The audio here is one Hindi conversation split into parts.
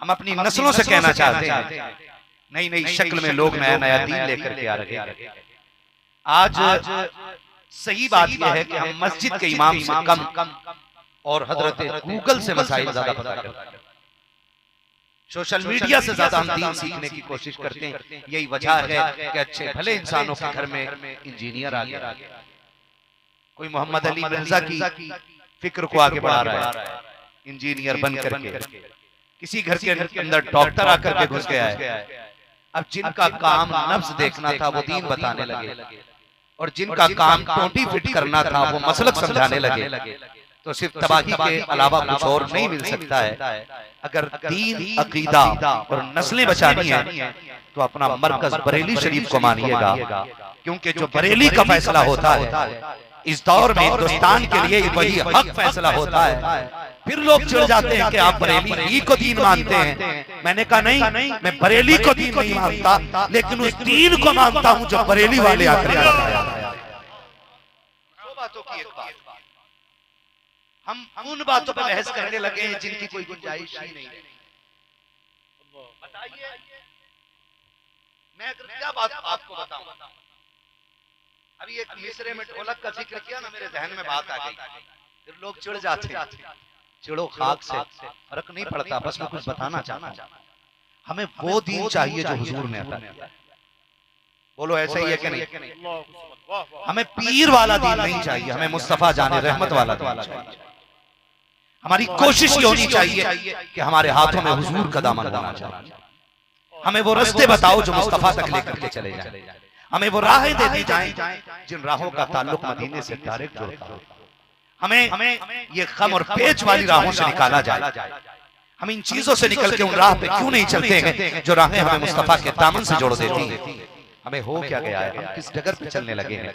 हम अपनी नस्लों से कहना चाहते हैं, नई नई शक्ल में लोग नया नया दीन लेकर के आ रहे हैं। आज सही बात यह है कि हम मस्जिद के इमाम से कम और हजरत गूगल से मसाइल ज्यादा पता करते हैं, सोशल मीडिया से ज्यादा हम दीन सीखने की कोशिश करते हैं। यही वजह है कि अच्छे भले इंसानों के घर में इंजीनियर आ गया, कोई मोहम्मद अली मिर्जा की फिक्र को आगे बढ़ा रहा है इंजीनियर बन करके, किसी घर के अंदर डॉक्टर आकर के घुस गया है। अब जिनका काम नफ्स देखना था वो दीन बताने लगे, और जिनका काम टोटी फिट करना था वो मसलक समझाने लगे। तो सिर्फ तबाही के अलावा कुछ और नहीं मिल सकता है। अगर दीन, अकीदा और नस्लें बचानी है तो अपना मरकज बरेली शरीफ को मानिएगा, क्योंकि जो बरेली का फैसला होता है इस दौर में हिंदुस्तान के लिए वही हक फैसला होता है। फिर लोग चिढ़ जाते हैं कि आप बरेली ही को दीन मानते हैं। मैंने कहा नहीं, मैं बरेली को दीन नहीं मानता, लेकिन उस दीन को मानता हूं जो बरेली वाले आकर बताया। बातों की एक बात, हम उन बातों पर बहस करने लगे हैं जिनकी कोई गुंजाइश ही नहीं है। बताइए, मैं क्या बात आपको बताऊं। अभी एक मिसरे में ढोलक का जिक्र किया ना, मेरे जहन में बात आ गई। फिर लोग चिढ़ जाते हैं, चिड़ो खाक से, फर्क नहीं पड़ता। बस मैं कुछ बताना चाहता हूं, हमें वो दीन चाहिए जो हुजूर ने अता किया। बोलो ऐसा ही है कि नहीं? हमें पीर वाला दीन नहीं चाहिए, हमें मुस्तफा जाने रहमत वाला दीन चाहिए। हमारी कोशिश ये होनी चाहिए कि हमारे हाथों में हुजूर का दामन होना चाहिए। हमें वो रास्ते बताओ जो मुस्तफा तक लेकर के चले जाएं। हमें वो राहें दे दी जाएं जिन राहों का ताल्लुक मदीने से डायरेक्ट जोड़ता हो। हमें ये गम और पेच वाली राहों से निकाला जाए। हम इन चीजों से निकल के उन राह पे क्यों नहीं चलते हैं जो राहें हमें मुस्तफा के दामन से जोड़ देती हैं। हमें हो क्या गया है, हम किस डगर पे चलने लगे हैं,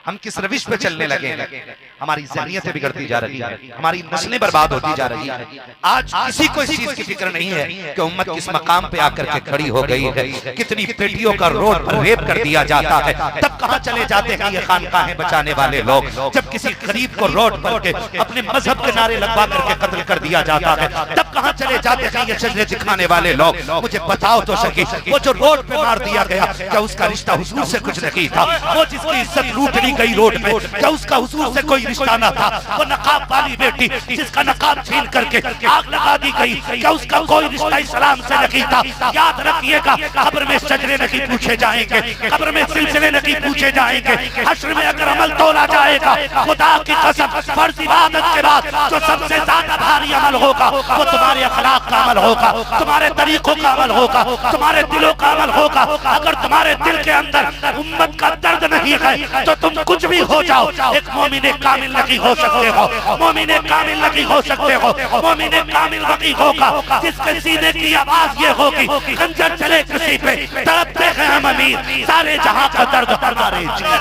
हम किस रविश पे चलने लगे हैं। हमारी ज़हनियतें बिगड़ती जा रही है, हमारी नस्लें बर्बाद होती जा रही है। आज किसी को इस चीज की फिक्र नहीं है कि उम्मत किस मकाम पे आकर के खड़ी हो गई है। कितनी बेटियों का रोड पर रेप कर दिया जाता है, तब कहाँ चले जाते हैं ये खानकाहें बचाने वाले लोग। जब किसी गरीब को रोड पर के अपने मजहब के नारे लगवा करके कत्ल कर दिया जाता है, तब कहाँ चले जाते हैं ये शजरे दिखाने वाले लोग। मुझे बताओ तो सही, वो जो रोड पे मार दिया गया, क्या उसका रिश्ता हुजूर से कुछ नहीं था? वो जिसकी इज्जत लूट ली गई रोड पे, क्या उसका हुजूर से कोई रिश्ता ना था? वो नकाब वाली बेटी जिसका नकाब छीन करके आग लगा दी गई, क्या उसका कोई रिश्ता इस्लाम से नहीं था? याद रखिएगा, कब्र में सजरे नहीं पूछे जाएंगे, कब्र में सिलसिले नहीं पूछे जाएंगे। हश्र में अगर अमल तोला जाएगा, खुदा की कसम, फर्ज इबादत के बाद जो सबसे ज्यादा भारी अमल होगा वो तुम्हारे अखलाक का अमल होगा, तुम्हारे तरीकों का अमल होगा, तुम्हारे दिलों का अमल होगा। अगर तुम्हारे दिल के अंदर उम्मत का दर्द नहीं है तो तुम कुछ भी हो जाओ, एक मोमिने कामिल नहीं हो सकते हो। मोमिने कामिल नहीं हो सकते हो। मोमिने कामिल वही होगा जिसके सीने की आवाज ये होगी, खंजर चले किसी पे तड़पते हैं हम अमीर, सारे जहां का दर्द हमारे जिगर।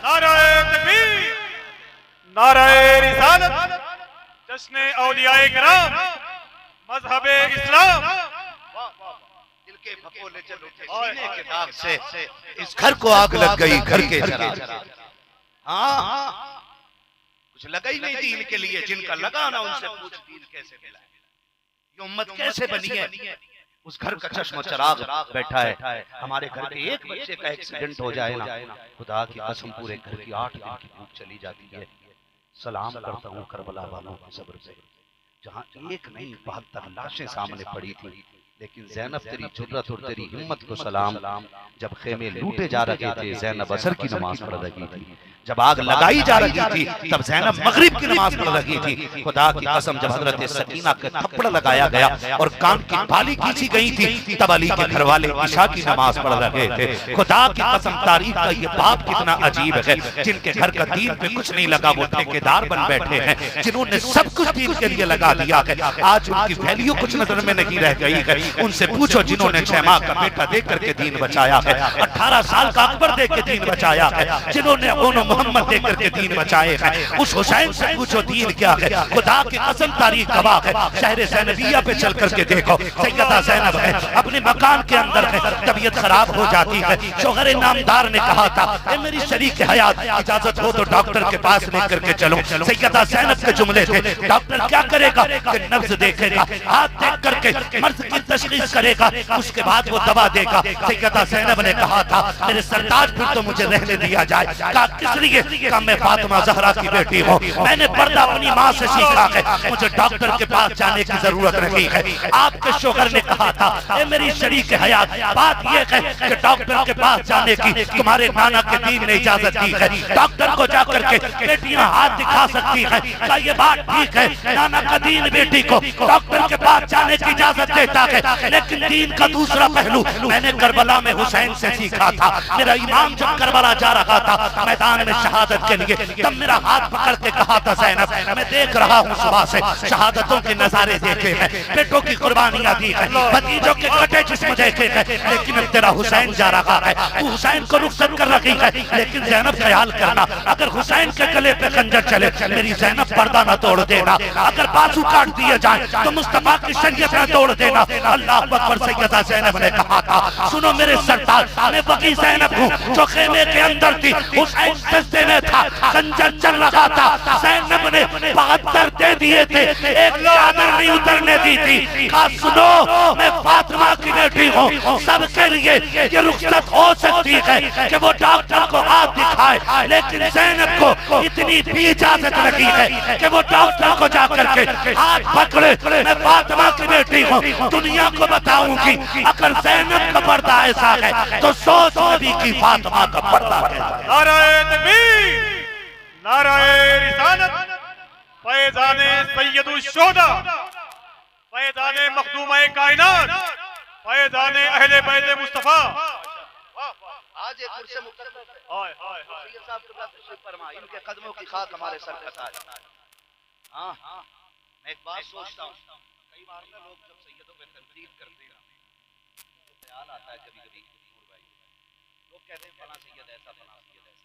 नारे तकबीर, नारे रिसालत, जश्न औलियाए किराम, मजहबे इस्लाम। दिल के भगोले चल उठे सीने के दाग से, इस घर को आग लग गई घर के जरा। हाँ, कुछ लगा ही नहीं दीन के लिए, जिनका लगा ना उनसे पूछ दीन कैसे मिला है, ये उम्मत कैसे बनी है। उस घर का चश्म चराग बैठा है। हमारे घर के एक बच्चे का एक्सीडेंट हो जाए ना, खुदा की कसम पूरे घर की 8 दिन की भूख चली जाती है। सलाम करता हूँ करबला वालों के सब्र से, जहाँ एक नहीं 72 लाशें सामने पड़ी थी, लेकिन ज़ैनब तेरी जुर्रत और तेरी हिम्मत को सलाम। जब खेमे लूटे जा रहे थे ज़ैनब असर की नमाज पढ़ रही थी, जब आग लगाई जा रही थी तब ज़ैनब मगरिब की नमाज पढ़ रही थी। खुदा की कसम, जब हजरत सकीना के थप्पड़ लगाया गया और कान की बाली खींची गई थी, तब अली के घर वाले इशा की नमाज पढ़ रहे थे। खुदा की कसम, तारीख का ये बाप कितना अजीब है। जिनके घर का दीन पे कुछ नहीं लगा वो ठेकेदार बन बैठे हैं, जिन्होंने सब कुछ दीन के लिए लगा दिया है, आज उनकी वैल्यू कुछ नजर में नहीं रह गई है। उनसे पूछो जिन्होंने 6 माह का बेटा देख करके दीन बचाया है, 18 साल का अकबर देख के दीन बचाया है, जिन्होंने मोहम्मद देख करके दीन बचाए हैं। उस हुसैन से पूछो दीन क्या है। खुदा की कसम, तारीख गवाह है। शहर ज़ैनबिया पे चल करके देखो, सैयदा ज़ैनब है, अपने मकान के अंदर है, तबीयत खराब हो जाती है। शोहर नामदार ने कहा था, ए मेरी शरीक हयात, इजाजत हो तो डॉक्टर के पास लेकर के चलो। सैयदा ज़ैनब के जुमले थे, डॉक्टर क्या करेगा कि नब्ज देखेगा, हाथ देख करके मर्ज की तशखीस करेगा, उसके बाद वो दवा देगा। सैयदा ज़ैनब ने कहा था मेरे सरताज फिर तो मुझे रहने दिया जाए। कहा किस लिए? कहा मैं फातिमा ज़हरा की बेटी हूँ, मैंने पर्दा अपनी माँ से सीखा है, मुझे डॉक्टर के पास जाने की जरूरत नहीं है। आपके शोहर ने कहा था ए मेरी शरीक हयात, बात यह है कि डॉक्टर के पास जाने की तुम्हारे नाना के दीन ने इजाजत दी है, डॉक्टर को जाकर के बेटियां हाथ दिखा सकती है। क्या ये बात ठीक है? नाना का दीन बेटी को डॉक्टर के पास जाने की इजाजत देता है, लेकिन दीन का दूसरा पहलू मैंने करबला में हुसैन से सीखा था। मेरा इमाम जब करबला जा रहा था मैदान में शहादत के लिए, तब मेरा हाथ पकड़ के कहा था ज़ैनब मैं देख रहा हूँ सुबह से शहादतों के नजारे देखे हैं, बेटों की कुर्बानियां दी है, भतीजों के कटे जिस्म देखे हैं, लेकिन अब तेरा हुसैन जा रहा है, तू हुसैन को रुखसत कर रही है। लेकिन ज़ैनब ख्याल करना, अगर हुसैन के गले पे खंजर चले मेरी ज़ैनब पर्दा न तोड़ देना, अगर बाजू काट दिए जाए तो मुस्तफा की शरीयत न तोड़ देना। अल्लाह अकबर। सैयदा ज़ैनब ने कहा था सुनो मेरे सरताज, मैं वही ज़ैनब हूँ जो खेमे के अंदर थी, हुसैन सजदे में था, खंजर चल रहा था, ज़ैनब ने 72 दे दिए थे, एक चादर नहीं उतरने दी थी। कहा सुनो मैं फातिमा की बेटी हूँ, सबके लिए ये रुखसत हो सकती है कि वो डॉक्टर को हाथ दिखाए, लेकिन ज़ैनब को इतनी भी इजाजत नहीं है कि वो डॉक्टर को जाकर के हाथ पकड़े। मैं फातिमा की बेटी हूँ, दुनिया को बताऊंगी अगर ज़ैनब का पर्दा ऐसा है तो सोच नबी की फातिमा का पर्दा है। नाराए तकबीर, नाराए रिसालत, फैज़ाने सैयदुश शुहदा, फैज़ाने मखदूम-ए कायनात, फैज़ाने अहले बैत मुस्तफा। आज एक कुर्सी मुकद्दस है। हाय हाय हाय सैयद साहब क़िबला तशरीफ फरमा, इनके कदमों की खाक हमारे सर का ताज। हां मैं एक बात सोचता हूं, कई बार ना लोग जब सैयदों पे तनकीद करते हैं तो ख्याल आता है कभी कभी नूर भाई, लोग कहते हैं फलां सैयद ऐसा, फलां सैयद ऐसा।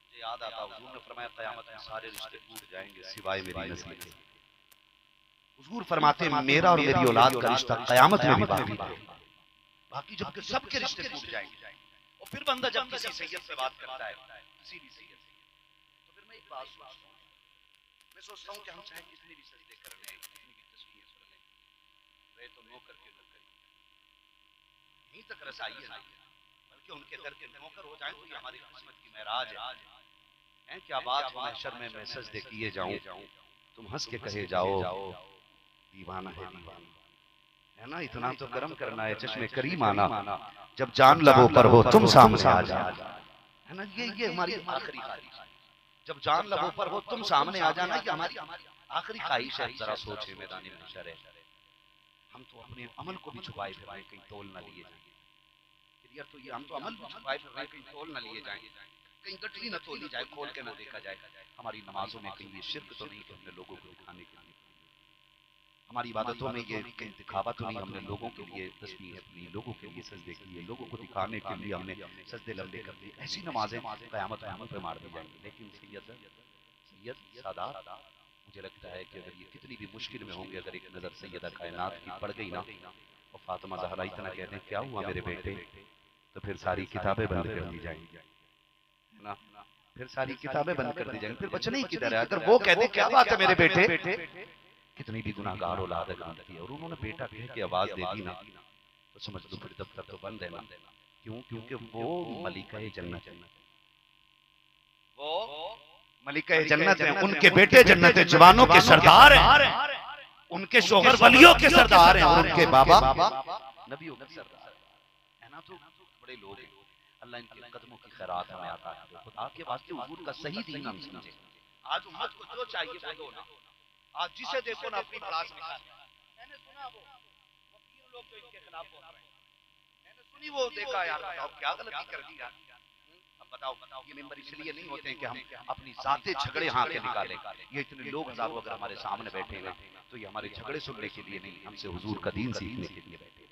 मुझे याद आता हुजूर ने फरमाया क़यामत में सारे रिश्ते टूट जाएंगे सिवाय मेरी नस्ल के। हुजूर फरमाते हैं मेरा और मेरी औलाद का रिश्ता क़यामत में भी बाकी है, बाकी जब सबके रिश्ते टूट जाएंगे। और फिर बंदा जब किसी सैयद से बात करता है, किसी भी सैयद से, तो फिर मैं एक बात सोचता हूँ, मैं सोचता हूँ कि हम चाहे कितनी भी सजदे कर लें, कितनी भी तस्बीहें सुन लें, वे तो नौकर के नौकर यहीं तक रसाई है, बल्कि उनके दर के नौकर हो जाए तो ये हमारी किस्मत की महराज है। क्या बात हो महशर में मैं सजदे किए जाऊं, तुम हंस के कहे जाओ दीवाना है दीवाना, है ना? इतना तो कर्म करना है चश्मे करीम आना, जब जान लबों पर हो तुम सामने आ जाओ, है ना? ये हमारी आखिरी ख्वाहिश है, जब जान लबों पर हो तुम सामने आ जाना, ये हमारी आखिरी ख्वाहिश है। जरा सोचे मैदान महशर है, हम तो अपने अमल को भी छुपाए फिर रहे, कहीं तोल न लिए जाए। यार तो ये हम तो अमल भी छुपाए फिर रहे, कहीं तोल न लिए जाए, कहीं गठरी न तोली जाए, खोल के न देखा जाए। हमारी नमाजों में कहीं ये शिर्क तो नहीं कि हमने लोगों को दिखाने के लिए, हमारी इबादतों में ये कहीं दिखावा तो नहीं, हमने लोगों के लिए तस्बीह अपनी, लोगों के लिए सजदे किए, लोगों को दिखाने के लिए हमने सजदे लंबे कर दिए। ऐसी नमाजें क़यामत में हम पे मार दी जाएंगी। लेकिन सैयद सादात, मुझे लगता है कि अगर ये कितनी भी मुश्किल में होंगे, अगर एक नज़र सैयदा कायनात की पड़ गई ना और फातिमा ज़हरा इतना कहते हैं क्या हुआ मेरे बेटे, तो फिर सारी किताबें बंद कर दी जाएंगी, है ना? फिर सारी किताबें बंद कर दी जाएंगी, फिर बचने ही किधर है? अगर वो कहते क्या बात है मेरे बेटे, कितनी भी गुनाहगार औलाद है और उन्होंने बेटा कह के आवाज दे दी ना, तो समझ लो फिर दफ्तर तो बंद है ना। क्यों? क्योंकि वो मलिका जन्नत है, वो मलिका जन्नत है, उनके बेटे जन्नत है, जवानों के सरदार हैं, उनके शोहर वलियों के सरदार हैं, और उनके बाबा नबियों के सरदार है ना। तो बड़े लोग हैं, अल्लाह इनके कदमों की खैरात हमें आता है। खुदा के वास्ते हुजूर का सही दीन हम समझे। आज उम्मत को जो चाहिए वो दो ना। आज जिसे देखो ना अपनी क्लास में, मैंने सुना वो वकील लोग जो इनके खिलाफ बोल रहे हैं, मैंने सुनी वो देखा, यार बताओ क्या गलती कर दी यार। अब बताओ ये मेंबर इसलिए नहीं होते हैं कि हम अपनी जाते झगड़े यहाँ के निकालें। ये इतने लोग हजारों अगर हमारे सामने बैठे हैं तो ये हमारे झगड़े सुनने के लिए नहीं, हमसे हुजूर का दीन सीखने के लिए बैठे हैं।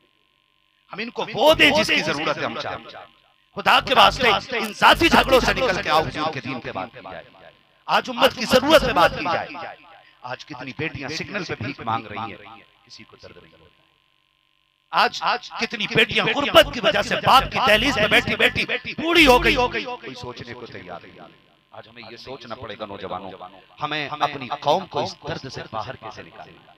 हम इनको वो दें जिसकी जरूरत है। हम चाहते खुदा के वास्ते इन जाती झगड़ों से निकल के आओ, हुजूर के दीन पे बात की जाए, आज उम्मत की जरूरत पे बात की जाए। आज कितनी बेटियां सिग्नल पे भीख मांग रही हैं, किसी को दर्द नहीं होता। आज कितनी बेटियां गुर्बत की वजह से बाप की दहलीज पे बैठी बैठी बूढ़ी हो गई, कोई सोचने को तैयार नहीं। आज हमें ये सोचना पड़ेगा नौजवानों, हमें अपनी कौम को इस दर्द से बाहर कैसे निकालना।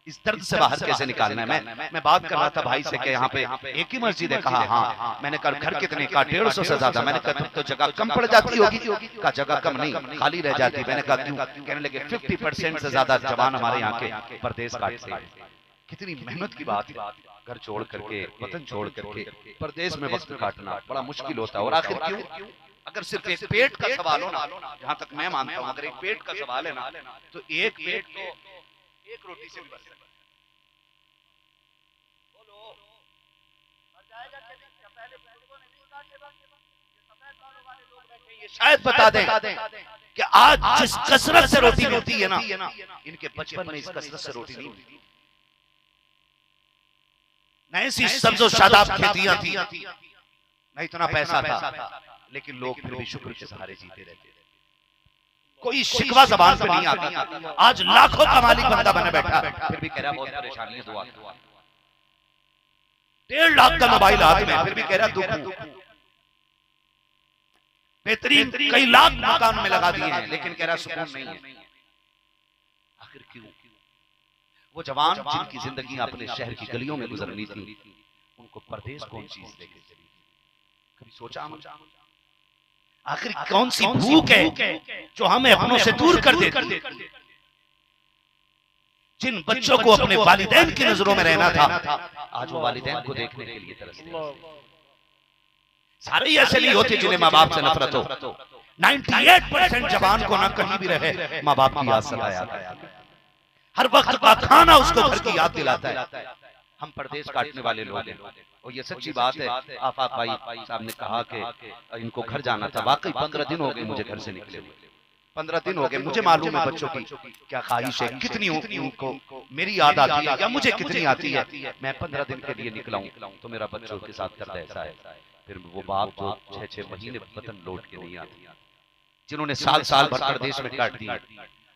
इस दर्द से बाहर कैसे निकालना है। मैं बात कर रहा था भाई से कि यहाँ पे एक ही मस्जिद है। कहा हाँ। मैंने कहा घर कितने? कहा 150 से ज्यादा। मैंने कहा तो जगह कम पड़ जाती होगी। कहा जगह कम नहीं, खाली रह जाती। मैंने कहा क्यों? कहने लगे 50% से ज्यादा जवान हमारे यहाँ के परदेश काटते हैं। कितनी मेहनत की बात है, घर छोड़ करके, वतन छोड़ करके परदेश में वक्त काटना बड़ा मुश्किल होता है। और आखिर क्यों? अगर सिर्फ एक पेट का सवाल हो ना, जहां तक मैं मानता हूं, अगर एक पेट का सवाल है ना, तो एक पेट तो एक रोटी से भी बच सकता है। शायद बता दें कि आज जिस कसरत से रोटी मिलती है ना, इनके बचपन में इस कसरत से रोटी नहीं मिलती। न ऐसी सब्ज़ो शादाब खेतियां थी, न इतना पैसा था, लेकिन लोग फिर भी शुक्र के सहारे जीते रहते। कोई शिकवा जबान पे नहीं आती। आज लाखों का मालिक बंदा बने बैठा, फिर भी कह रहा बहुत परेशानी है, दुआ। 1.5 लाख का मोबाइल हाथ में, फिर भी कह रहा दुख। बेहतरीन कई लाख मकान में लगा दिए हैं, लेकिन कह रहा सुकून नहीं है। आखिर क्यों? वो जवान जिनकी जिंदगी अपने शहर की गलियों में गुजरनी थी, उनको परदेश कौन चीज लेके चली? कभी सोचा? आखिर कौन सी भूख है जो हमें अपनों से दूर कर देती? जिन बच्चों को अपने वालिदैन की नजरों में रहना था, आज वो वालिदैन को देखने के लिए तरसते हैं। सारे ही ऐसे नहीं होते जिन्हें माँ बाप से नफरत हो। 98% जवान को ना कहीं भी रहे माँ बाप की याद सताया है। हर वक्त का खाना उसको घर की याद दिलाता है। हम परदेश काटने वाले लोग हैं, और ये सच्ची बात है। आफाक भाई साहब ने कहा कि इनको घर जाना था। वाकई 15 दिन हो गए मुझे घर से निकले हुए। 15 दिन हो गए। मुझे मालूम है बच्चों की क्या ख्वाहिश है, कितनी उनको मेरी याद आती है, या मुझे कितनी आती है। मैं 15 दिन के लिए निकला हूँ तो मेरा बच्चों के साथ दर्द ऐसा है। फिर वो बाप जो 6-6 महीने वतन लौट के नहीं आती, जिन्होंने साल भर परदेश में काट दिया।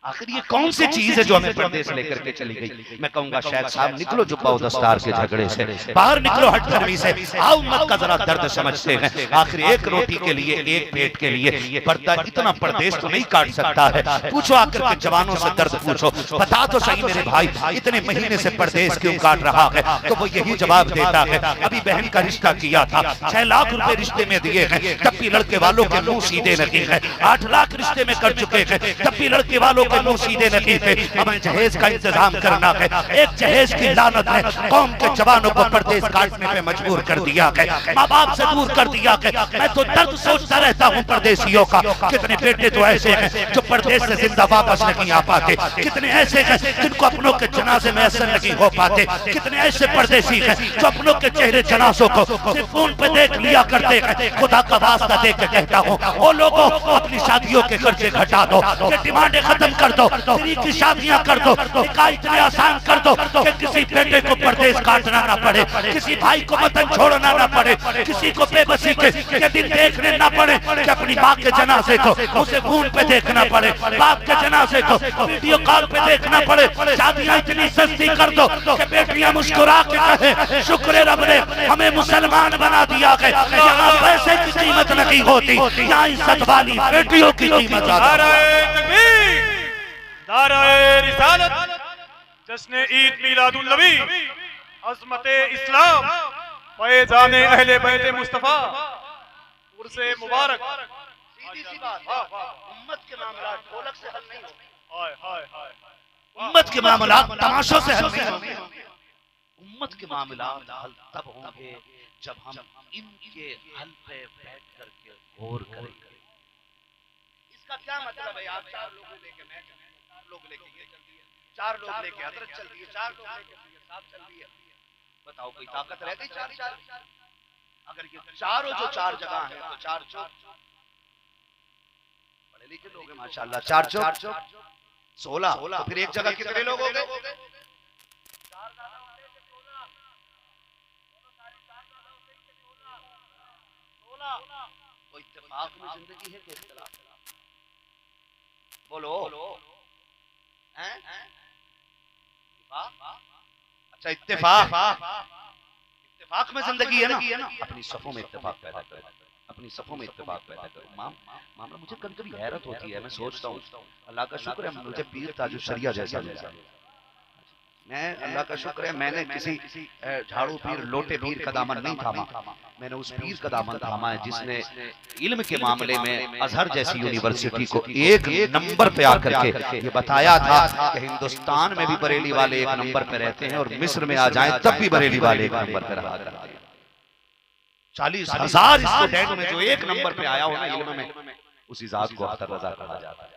आखिर ये कौन सी चीज है जो हमें परदेश लेकर के चली गई? मैं कहूंगा शेख साहब निकलो जुब्बा दस्तार के झगड़े से, बाहर निकलो हटधर्मी से, आओ उम्मत का जरा दर्द समझते हैं। आखिर एक रोटी के लिए, एक पेट के लिए पर्दा इतना परदेश तो नहीं काट सकता है। पूछो आकर के जवानों से दर्द पूछो, बता तो सही मेरे भाई इतने महीने से परदेश क्यों काट रहा है? तो वो यही जवाब देता है। अभी बहन का रिश्ता किया था, 6 लाख रुपए रिश्ते में दिए हैं, तब भी लड़के वालों के मुंह सीधे नहीं है। 8 लाख रिश्ते में कर चुके हैं, तब भी लड़के वालों मुंह सीधे नहीं थे। हमें जहेज का इंतजाम करना है। एक जहेज की लानत है कौम के जवानों को परदेश काटने पे मजबूर कर दिया है, माँ बाप से दूर कर दिया है। मैं तो दर्द सोचता रहता हूँ परदेशियों का। कितने बेटे तो ऐसे हैं जो परदेश से जिंदा वापस नहीं आ पाते, कितने ऐसे हैं जिनको अपनों के जनाजे में असर नहीं हो पाते, कितने ऐसे परदेशी हैं जो अपनों के चेहरे जनाजों को सिर्फ फोन पे देख लिया करते हैं। खुदा का वास्ता दे के कहता हूँ वो लोगों अपनी शादियों के खर्चे घटा दो, डिमांडें खत्म कर दो, फ्री की शादियां कर दो, निकाह इतने आसान कर दो कि किसी बेटे को परदेश काटना ना पड़े, किसी भाई को वतन छोड़ना ना पड़े, किसी को बेबसी के दिन देखने ना पड़े कि अपनी माँ के जनाजे को उसे फोन पे देखना पड़े, बाप के जनाजे को वीडियो कॉल पे देखना पड़े। शादियां इतनी सस्ती कर दो कि बेटियां मुस्कुरा के कहे शुक्र रब ने हमें मुसलमान बना दिया है। यहाँ पैसे की कीमत नहीं होती, यहाँ इज्जत वाली बेटियों की कीमत ज्यादा। नाराए रिसालत, जश्न ईद मिलादुन नबी, अज़मते इस्लाम, फैज़ाने अहले बैत मुस्तफा, उर्से मुबारक। सीधी सी बात, उम्मत के मामला ढोलक से हल नहीं होंगे। हाय हाय हाय, उम्मत के मामला तमाशों से हल नहीं होंगे। उम्मत के मामला हल तब होंगे जब हम इनके हल पे बैठ करके गौर करेंगे। इसका क्या मतलब है? आप 4 लोगों लेके मैं 4 लोग लेके ये चल रही है, 4 लोग लेके हजरत चल रही है, 4 लोग लेके साहब चल रही है। बताओ कोई ताकत रह गई 4? अगर ये चारों जो 4 जगह हैं तो 4 चौक, पढ़े लिखे लोग हैं माशाल्लाह, 4 चौक 16, तो फिर एक जगह कितने लोग हो गए? कोई इत्तेफाक में जिंदगी है कि इख्तिलाफ? बोलो हैं? अच्छा इत्तेफाक में जिंदगी है ना? अपनी सफों में इत्तेफाक पैदा करो, अपनी सफों में इत्तेफाक पैदा करो। मामला मुझे कभी कभी हैरत होती है, मैं सोचता हूँ अल्लाह का शुक्र है मुझे पीर ताजु शरिया जैसा मिला। मैं अल्लाह का शुक्र है मैंने किसी झाड़ू पीर लोटे पीर का दामन नहीं थामा, मैंने उस पीर का दामन थामा है जिसने इल्म के मामले में अजहर जैसी यूनिवर्सिटी को एक नंबर पे आकर के ये बताया था कि हिंदुस्तान में भी बरेली वाले एक नंबर पे रहते हैं और मिस्र में आ जाएं तब भी बरेली वाले एक नंबर पे रहा करते हैं। 40,000 स्टूडेंट में जो एक नंबर पे आया हो ना इल्म में, उसी जात को अख्तर रजा कहा जाता है,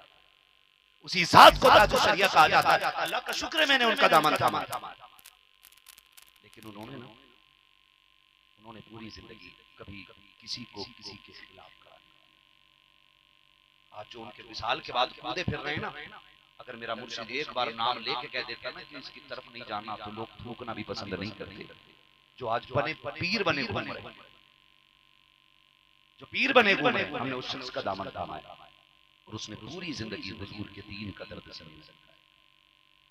उसी जात को ताजु शरिया कहा जाता है। अल्लाह का शुक्र है मैंने उनका दामन थामा। लेकिन उन्होंने पूरी जिंदगी कभी किसी को किसी के खिलाफ करा नहीं। आज जो उनके विशाल के बाद कूदे फिर रहे हैं ना, अगर मेरा मुर्शिद एक बार नाम लेके कह देता ना कि इसकी तरफ नहीं जाना तो लोग थूकना भी पसंद नहीं करते। जो आज बने पीर बने घूम रहे, जो पीर बने घूम रहे, हमने उस शख्स का दामन थामा है और उसने पूरी जिंदगी हुजूर के दीन का दर्द सहन किया।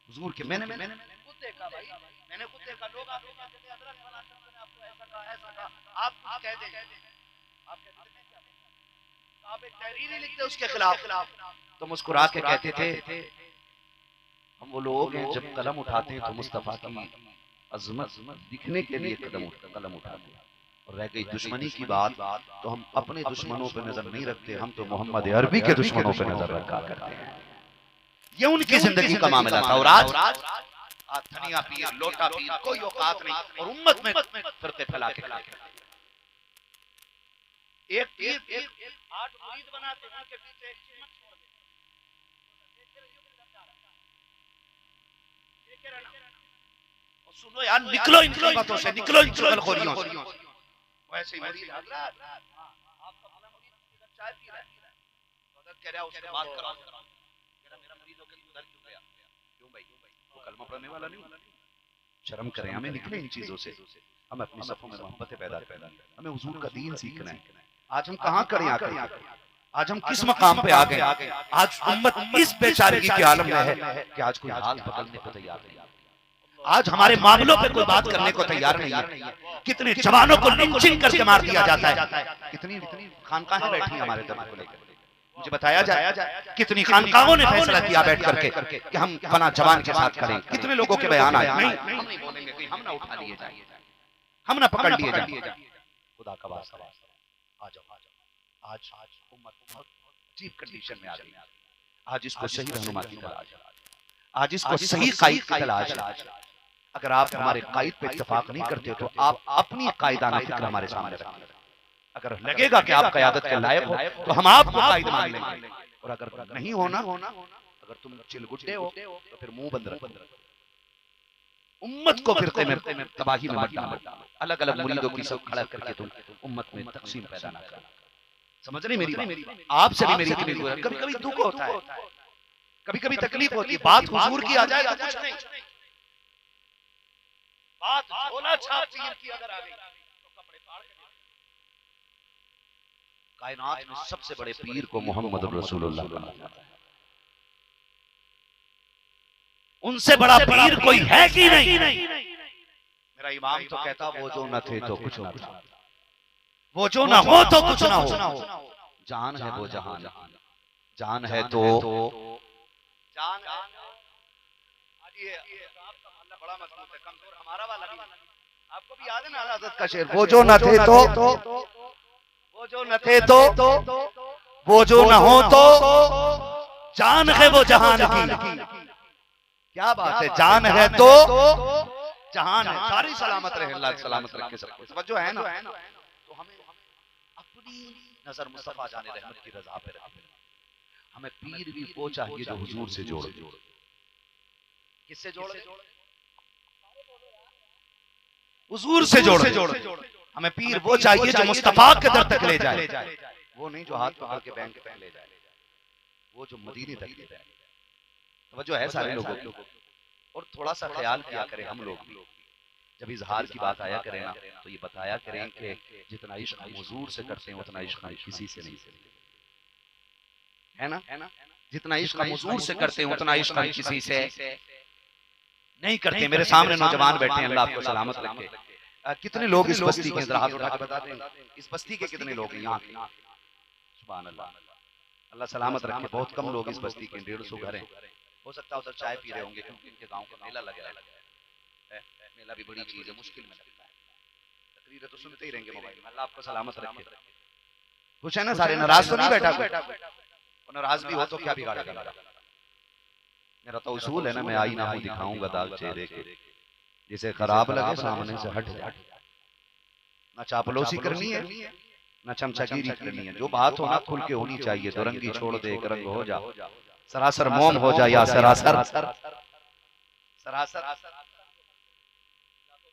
हुजूर के मैंने खुद देखा भाई, मैंने खुद देखा। लोग आप कहते हैं हज़रत फलां ने आपको ऐसा कहा, ऐसा कहा, आप कुछ कह दें, आप कहते हैं मैं क्या कहूं, आप एक तहरीर ही लिखते उसके खिलाफ, तो मुस्कुरा के कहते थे हम वो लोग हैं जब कलम उठाते हैं तो मुस्तफा की अजमत दिखने के लिए कलम उठाते हैं, और रह गई दुश्मनी की बात तो हम अपने दुश्मनों पे नजर नहीं रखते, हम तो मोहम्मद अरबी के दुश्मनों पे नजर रखा करते हैं। ये उनकी जिंदगी का मामला था। और आज धनिया पीर लोटा पीर कोई औकात नहीं, और उम्मत में फिरके फैला के एक पीर 8 मुरीद बनाते हैं, उनके पीछे एक चिमट छोड़ देते। सुनो यार, निकलो इन बातों से, निकलो इन चुगलखोरियों से। वैसे ही मुरीद हजरत आपका भला मुरीद इधर चाय पी रहा है, हजरत कह रहा है उससे बात कराओ, मेरा मुरीद होकर उधर क्यों गया? क्यों भाई, वो कलमा पढ़ने वाला नहीं? शर्म करें, हमें निकले इन चीजों से, हम अपनी सफों में मोहब्बतें पैदा करें, हमें हुजूर का दीन सीखना है। आज हम कहां खड़े आकर, आज हम किस मकाम पे आ गए? आज उम्मत इस बेचारगी के आलम में है कि आज कोई हाथ पकड़ने को तैयार नहीं, आज हमारे मामलों पे कोई बात करने को तैयार नहीं है। कितने जवानों को लिंचिंग करके मार दिया जाता है, कितनी खानकाहें बैठी हमारे धर्म को लेकर, मुझे बताया जाए कितनी खानकाहों ने फैसला किया बैठ करके कि हम फला जवान के साथ खड़े। कितने लोगों के बयान आए, नहीं हम नहीं बोलेंगे कि हम ना उठा लिए जाए, हम ना पकड़ लिए जाए। खुदा का वास्ता आ जाओ, आज उम्मत बहुत अजीब कंडीशन में आ गई। आज इसको सही रहनुमा की तलाश, आज इसको सही कायद की तलाश। अगर आप हमारे कायद पे इत्तेफाक नहीं करते तो आप अपनी कायदाना फिक्र हमारे सामने रखें। अगर लगेगा कि आप क़यादत के लायक हो तो हम आपको कायद मान लेंगे, और अगर नहीं होना, अगर तुम चिलगुड्डे हो तो फिर मुंह बंद रखो। उम्मत को फिरके में तबाही में मत डालो, अलग अलग मुरीदों की सब खड़ा करके तुम उम्मत में तकसीम पैदा ना करो। समझ रही मेरी? आपसे भी मेरी कितनी दूर है। कभी कभी दुख होता है, कभी कभी तकलीफ होती है, बात हुजूर की आ जाए तो कुछ नहीं, बात झोला छाप पीर की अगर आ गई तो कपड़े फाड़ के। कायनात में सबसे बड़े पीर को मोहम्मद रसूलुल्लाह कहा जाता है। उनसे बड़ा पीर कोई है कि नहीं? मेरा इमाम तो कहता वो जो न थे तो कुछ न था, वो जो न हो तो कुछ ना हो, जान है वो जहान, जान है तो जान। आपका बड़ा मजबूत है, कमजोर हमारा वाला भी। आपको भी याद है ना हज़रत का शेर, वो जो न थे तो, वो जो न थे तो, वो जो न हो तो, जान है वो जहान की। क्या बात है, जान है तो जहान है। सारी सलामत रहे, अल्लाह सलामत रखे सबको। समझो है ना? तो हमें अपनी नजर मुस्तफा जाने रहमत की रजा पे रखें। हमें पीर भी वो चाहिए जो हुजूर से जोड़े। किससे जोड़े? हुजूर से जोड़े। हमें पीर वो चाहिए जो मुस्तफा के दर तक ले जाए, वो नहीं जो हाथ पकड़ के बैंक पे ले जाए, वो जो मदीने तक ले जाए। तवज्जो है सारे लोगों की। और थोड़ा सा ख्याल किया करें हम लोग भी, जब इजहार की बात आया करें ना तो ये बताया करें कि जितना इश्क हम हुजूर से करते हैं उतना इश्क हम किसी से नहीं करते, है ना? जितना इश्क हम हुजूर से करते हैं उतना इश्क हम किसी से नहीं करते। मेरे सामने नौजवान बैठे हैं, अल्लाह आपको सलामत रखे। कितने लोग इस बस्ती के अंदर, हाथ उठा के बता दें, इस बस्ती के कितने लोग हैं यहाँ के? सुभान अल्लाह, अल्लाह सलामत रखे। बहुत कम लोग इस बस्ती के, 150 घर हैं। हो सकता है उधर चाय पी रहे होंगे क्योंकि इनके गांव का मेला लग रहा है। मेला भी बड़ी चीज है, मुश्किल में लगता है। तकरीरें तो सुनते ही रहेंगे मोबाइल में। अल्लाह आपको सलामत रखे। खुश है ना सारे? नाराज तो नहीं बैठा कोई? और नाराज भी हो तो क्या बिगाड़ेगा मेरा? मेरा तो उसूल है ना, मैं आईना हूं, दिखाऊंगा दाग चेहरे के, जिसे खराब लगे सामने से हट जाए। ना चापलूसी करनी है ना चमचागिरी करनी है। जो बात हो ना खुल के होनी चाहिए। दो रंगी छोड़ दे, एक रंग हो जा, सरासर मोम हो जा या सरासर सरासर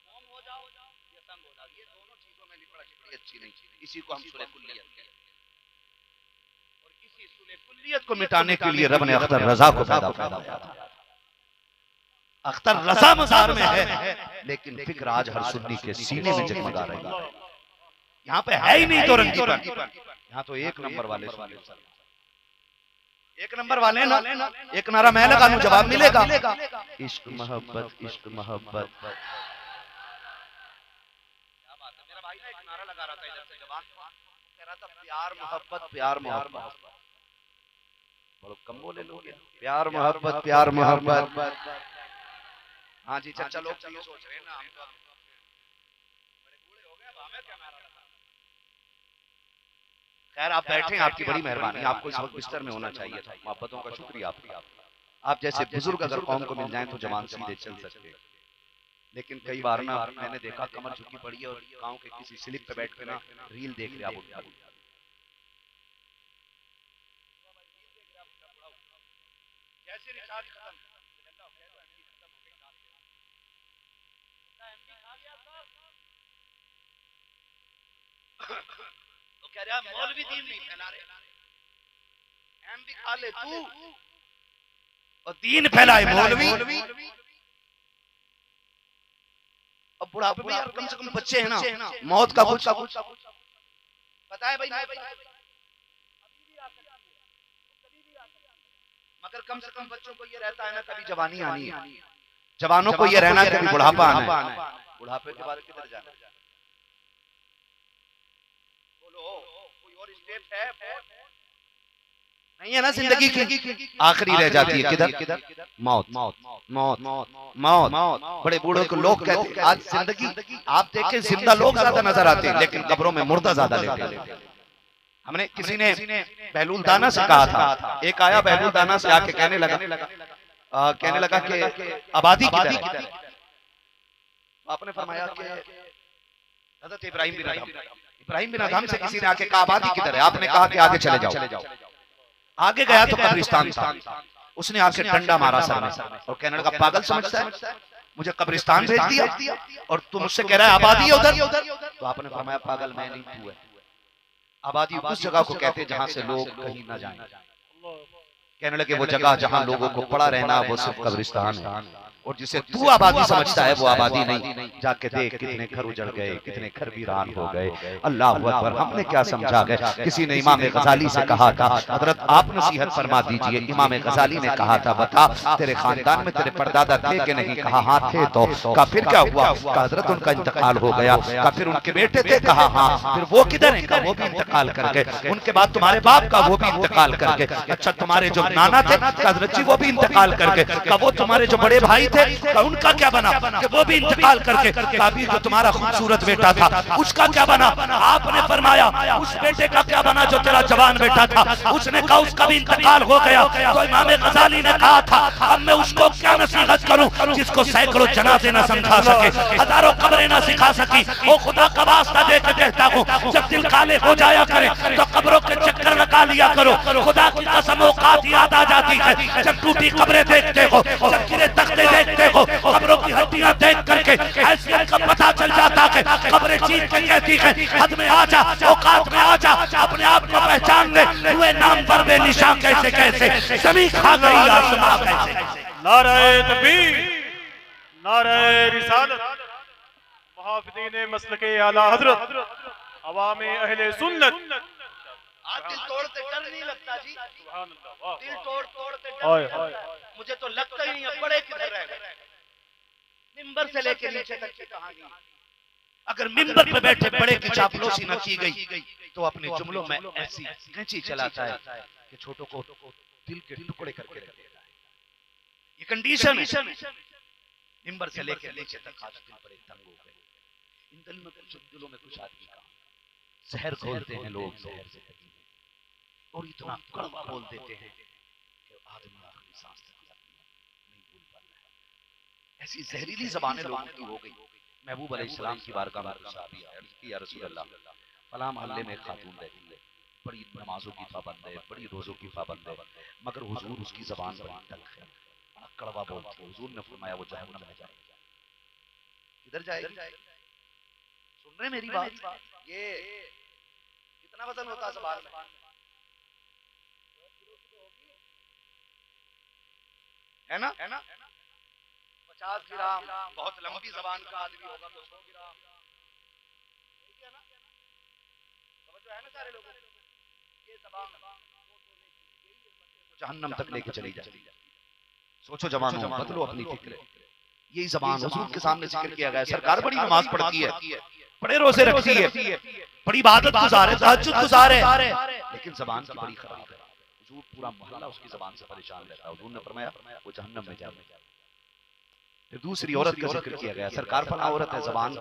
मोम हो जाओ या संग हो जाओ। ये दोनों चीजों में लिपड़ा चिपड़ी अच्छी नहीं। इसी को हम सूले कुल्लियत कहते हैं। और इसी सूले कुल्लियत को मिटाने के लिए रब ने अख्तर रजा को पैदा किया। अख्तर रजा मजार में है, लेकिन फिक्र आज हर सुन्नी के सीने में जगमगा रही है। यहाँ पे है ही नहीं तो रंगी पर, यहाँ तो एक नंबर वाले सुन। एक नंबर वाले ना, एक नारा मैं लगा लूं जवाब मिलेगा। इश्क मोहब्बत, इश्क मोहब्बत। क्या बात है? मेरा भाई ना एक नारा लगा रहा था इधर से, जवाब कह रहा था प्यार मोहब्बत, प्यार मोहब्बत। बड़ो कम बोले लोग, प्यार मोहब्बत, प्यार मोहब्बत। हाँ जी चाचा, लोग ये सोच रहे हैं ना हम तो बड़े बूढ़े हो गए, अब हमें क्या नारा लगा। खैर आप बैठे, आपकी बड़ी मेहरबानी। आपको इस वक्त बिस्तर में होना चाहिए था। मोहब्बतों का शुक्रिया आपका। आप जैसे बुजुर्ग अगर कौम को मिल जाए तो जवान सीधे चल सकते। लेकिन कई बार ना मैंने देखा कमर झुकी पड़ी है और गांव के किसी स्लिप पे बैठ के ना रील देख रहे आप। जैसे रिचार्ज खत्म तो कह रहा मौलवी दीन नहीं फैला रहे, एमपी खा ले तू और दीन फैलाए मौलवी। अब बुढ़ापे में यार कम से कम बच्चे हैं ना, मौत का कुछ पता है भाई, मगर कम से कम बच्चों को ये रहता है ना कभी जवानी आनी है, जवानों को ये रहना है कभी बुढ़ापा आना है। बुढ़ापे के बाद किधर जाना? बोलो कोई और स्टेप है? नहीं है ना जिंदगी की आखिरी रह जाती है किधर? मौत मौत मौत मौत। बड़े बूढ़ों को लोग कहते हैं आज जिंदगी, आप देखें जिंदा लोग ज्यादा नजर आते हैं लेकिन कब्रों में मुर्दा ज्यादा लेटे हैं। हमने किसी ने बहलूल दाना से कहा था, एक आया बहलूल दाना से आके कहने लगा कि आबादी किधर है? आपने फरमाया कि हज़रत इब्राहिम बिन अदहम से किसी ने आके कहा आबादी किधर है? आपने कहा कि आगे चले जाओ। आगे गया तो कब्रिस्तान था। उसने आके डंडा मारा सर में और कहने लगा पागल समझता है मुझे कब्रिस्तान भेज दिया और तू मुझसे कह रहा है आबादी है उधर। तो आपने फरमाया पागल मैं नहीं, तू है। आबादी उस जगह को कहते हैं जहां से लोग कहीं ना जाएं। कहने लगे वो जगह जहां लोगों को पड़ा रहना वो सिर्फ कब्रिस्तान है, और जिसे तू आबादी समझता है वो आबादी नहीं। जाके देख कितने घर उजड़ गए, कितने घर वीरान हो गए। अल्लाह अकबर। हमने क्या समझा गए? किसी ने इमाम गजाली से कहा था हजरत आप नसीहत फरमा दीजिए। इमाम गजाली ने कहा था बता तेरे खानदान में तेरे परदादा थे कि नहीं? कहा हाँ थे। तो कहा फिर क्या हुआ? कहा हजरत उनका इंतकाल हो गया। कहा फिर उनके बेटे थे? कहा हाँ। फिर वो किधर है? कहा वो भी इंतकाल कर गए। उनके बाद तुम्हारे बाप का वो भी इंतकाल कर गए। अच्छा तुम्हारे जो नाना थे हजरत जी वो भी इंतकाल कर गए। कहा वो तुम्हारे जो बड़े भाई थे उनका क्या बना? कि वो भी इंतकाल करके। कभी जो तुम्हारा खूबसूरत बेटा था उसका क्या बना? आपने फरमाया उस बेटे का क्या बना जो तेरा जवान बेटा था? उसने कहा उसका भी इंतकाल हो गया। तो इमाम गजाली ने कहा था अब मैं उसको क्या नसीहत करूं जिसको सैकड़ों जनाजे न समझा सके, हजारों कब्रें न सिखा सकी। वो खुदा का वास्ता दे के कहता हूं जब दिल काले हो जाया करे तो कब्रों के चक्कर लगा लिया करो। खुदा की कसम औकात याद आ जाती है जब टूटी कब्रें देखते हो, जब गिरे तख्ते देखते हो, कब्रों की हड्डियां देख करके हैसियत का पता चल जाता है। कब्रें चीख के कहती है हद में आ जा, औकात में आ जा, अपने आप को पहचान ले। हुए नाम पर बेनिशान कैसे कैसे, ज़मीन खा गई आसमां कैसे। नारे तकबीर, नारे रिसालत, मुहाफिज़ीन मसलके आला हज़रत, अवामे अहले सुन्नत। आज दिल तोड़ते डर नहीं लगता जी, सुभान अल्लाह। दिल तोड़ते डर हाय नहीं लगता। मुझे तो लगता ही नहीं है बड़े किधर रह गए। मिंबर से लेके नीचे तक की कहानी। अगर मिंबर पे बैठे बड़े की चापलूसी न की गई तो अपने जुमलों में ऐसी कैंची चलाता है कि छोटों को दिल के टुकड़े करके रख देता है। ये कंडीशन है, मिंबर से लेकर नीचे तक आज दिल बड़े तंग हो गए। इन दिलों में कुछ आदमी का जहर घोलते हैं लोग, जहर से तकी और इतना कड़वा बोल देते हैं कि आदमी आखिरी सांस तक नहीं बोल पाता है। ऐसी जहरीली ज़बानें लोगों की हो गई। महबूब अलैहिस्सलाम की बारगाह में सहाबी आए, या रसूल अल्लाह, फलां मोहल्ले में खातून रहती है, बड़ी नमाजों की पाबंद है, बड़ी रोज़ों की पाबंद है, मगर हुजूर उसकी ज़बान बड़ी तल्ख है, बड़ा कड़वा बोलती है। हुजूर ने फरमाया वो जहन्नम में जाएगी। किधर जाएगी? सुन रहे मेरी बात? ये कितना वजन होता है ज़बान में? है ना? 50 ग्राम। बहुत लंबी ज़बान का आदमी होगा तो 100 ग्राम। है ना? समझ है ना सारे लोगों को? ये ज़बान जहन्नम तक लेके चली जाती है। सोचो जवानों, बदलो अपनी फिक्र। यही ज़बान हुजूर के सामने जिक्र किया गया है। सरकार बड़ी नमाज पढ़ती है, बड़े रोजे रखती है, बड़ी इबादत गुजार है, तहज्जुद गुजार है, लेकिन ज़बान की बड़ी खराब है। हुजूर पूरा मोहल्ला उसकी ज़बान से परेशान रहता है। हुजूर ने फरमाया वो जहन्नम में जाएगी। फिर दूसरी औरत का जिक्र किया गया। सरकार फला औरत है, ज़बान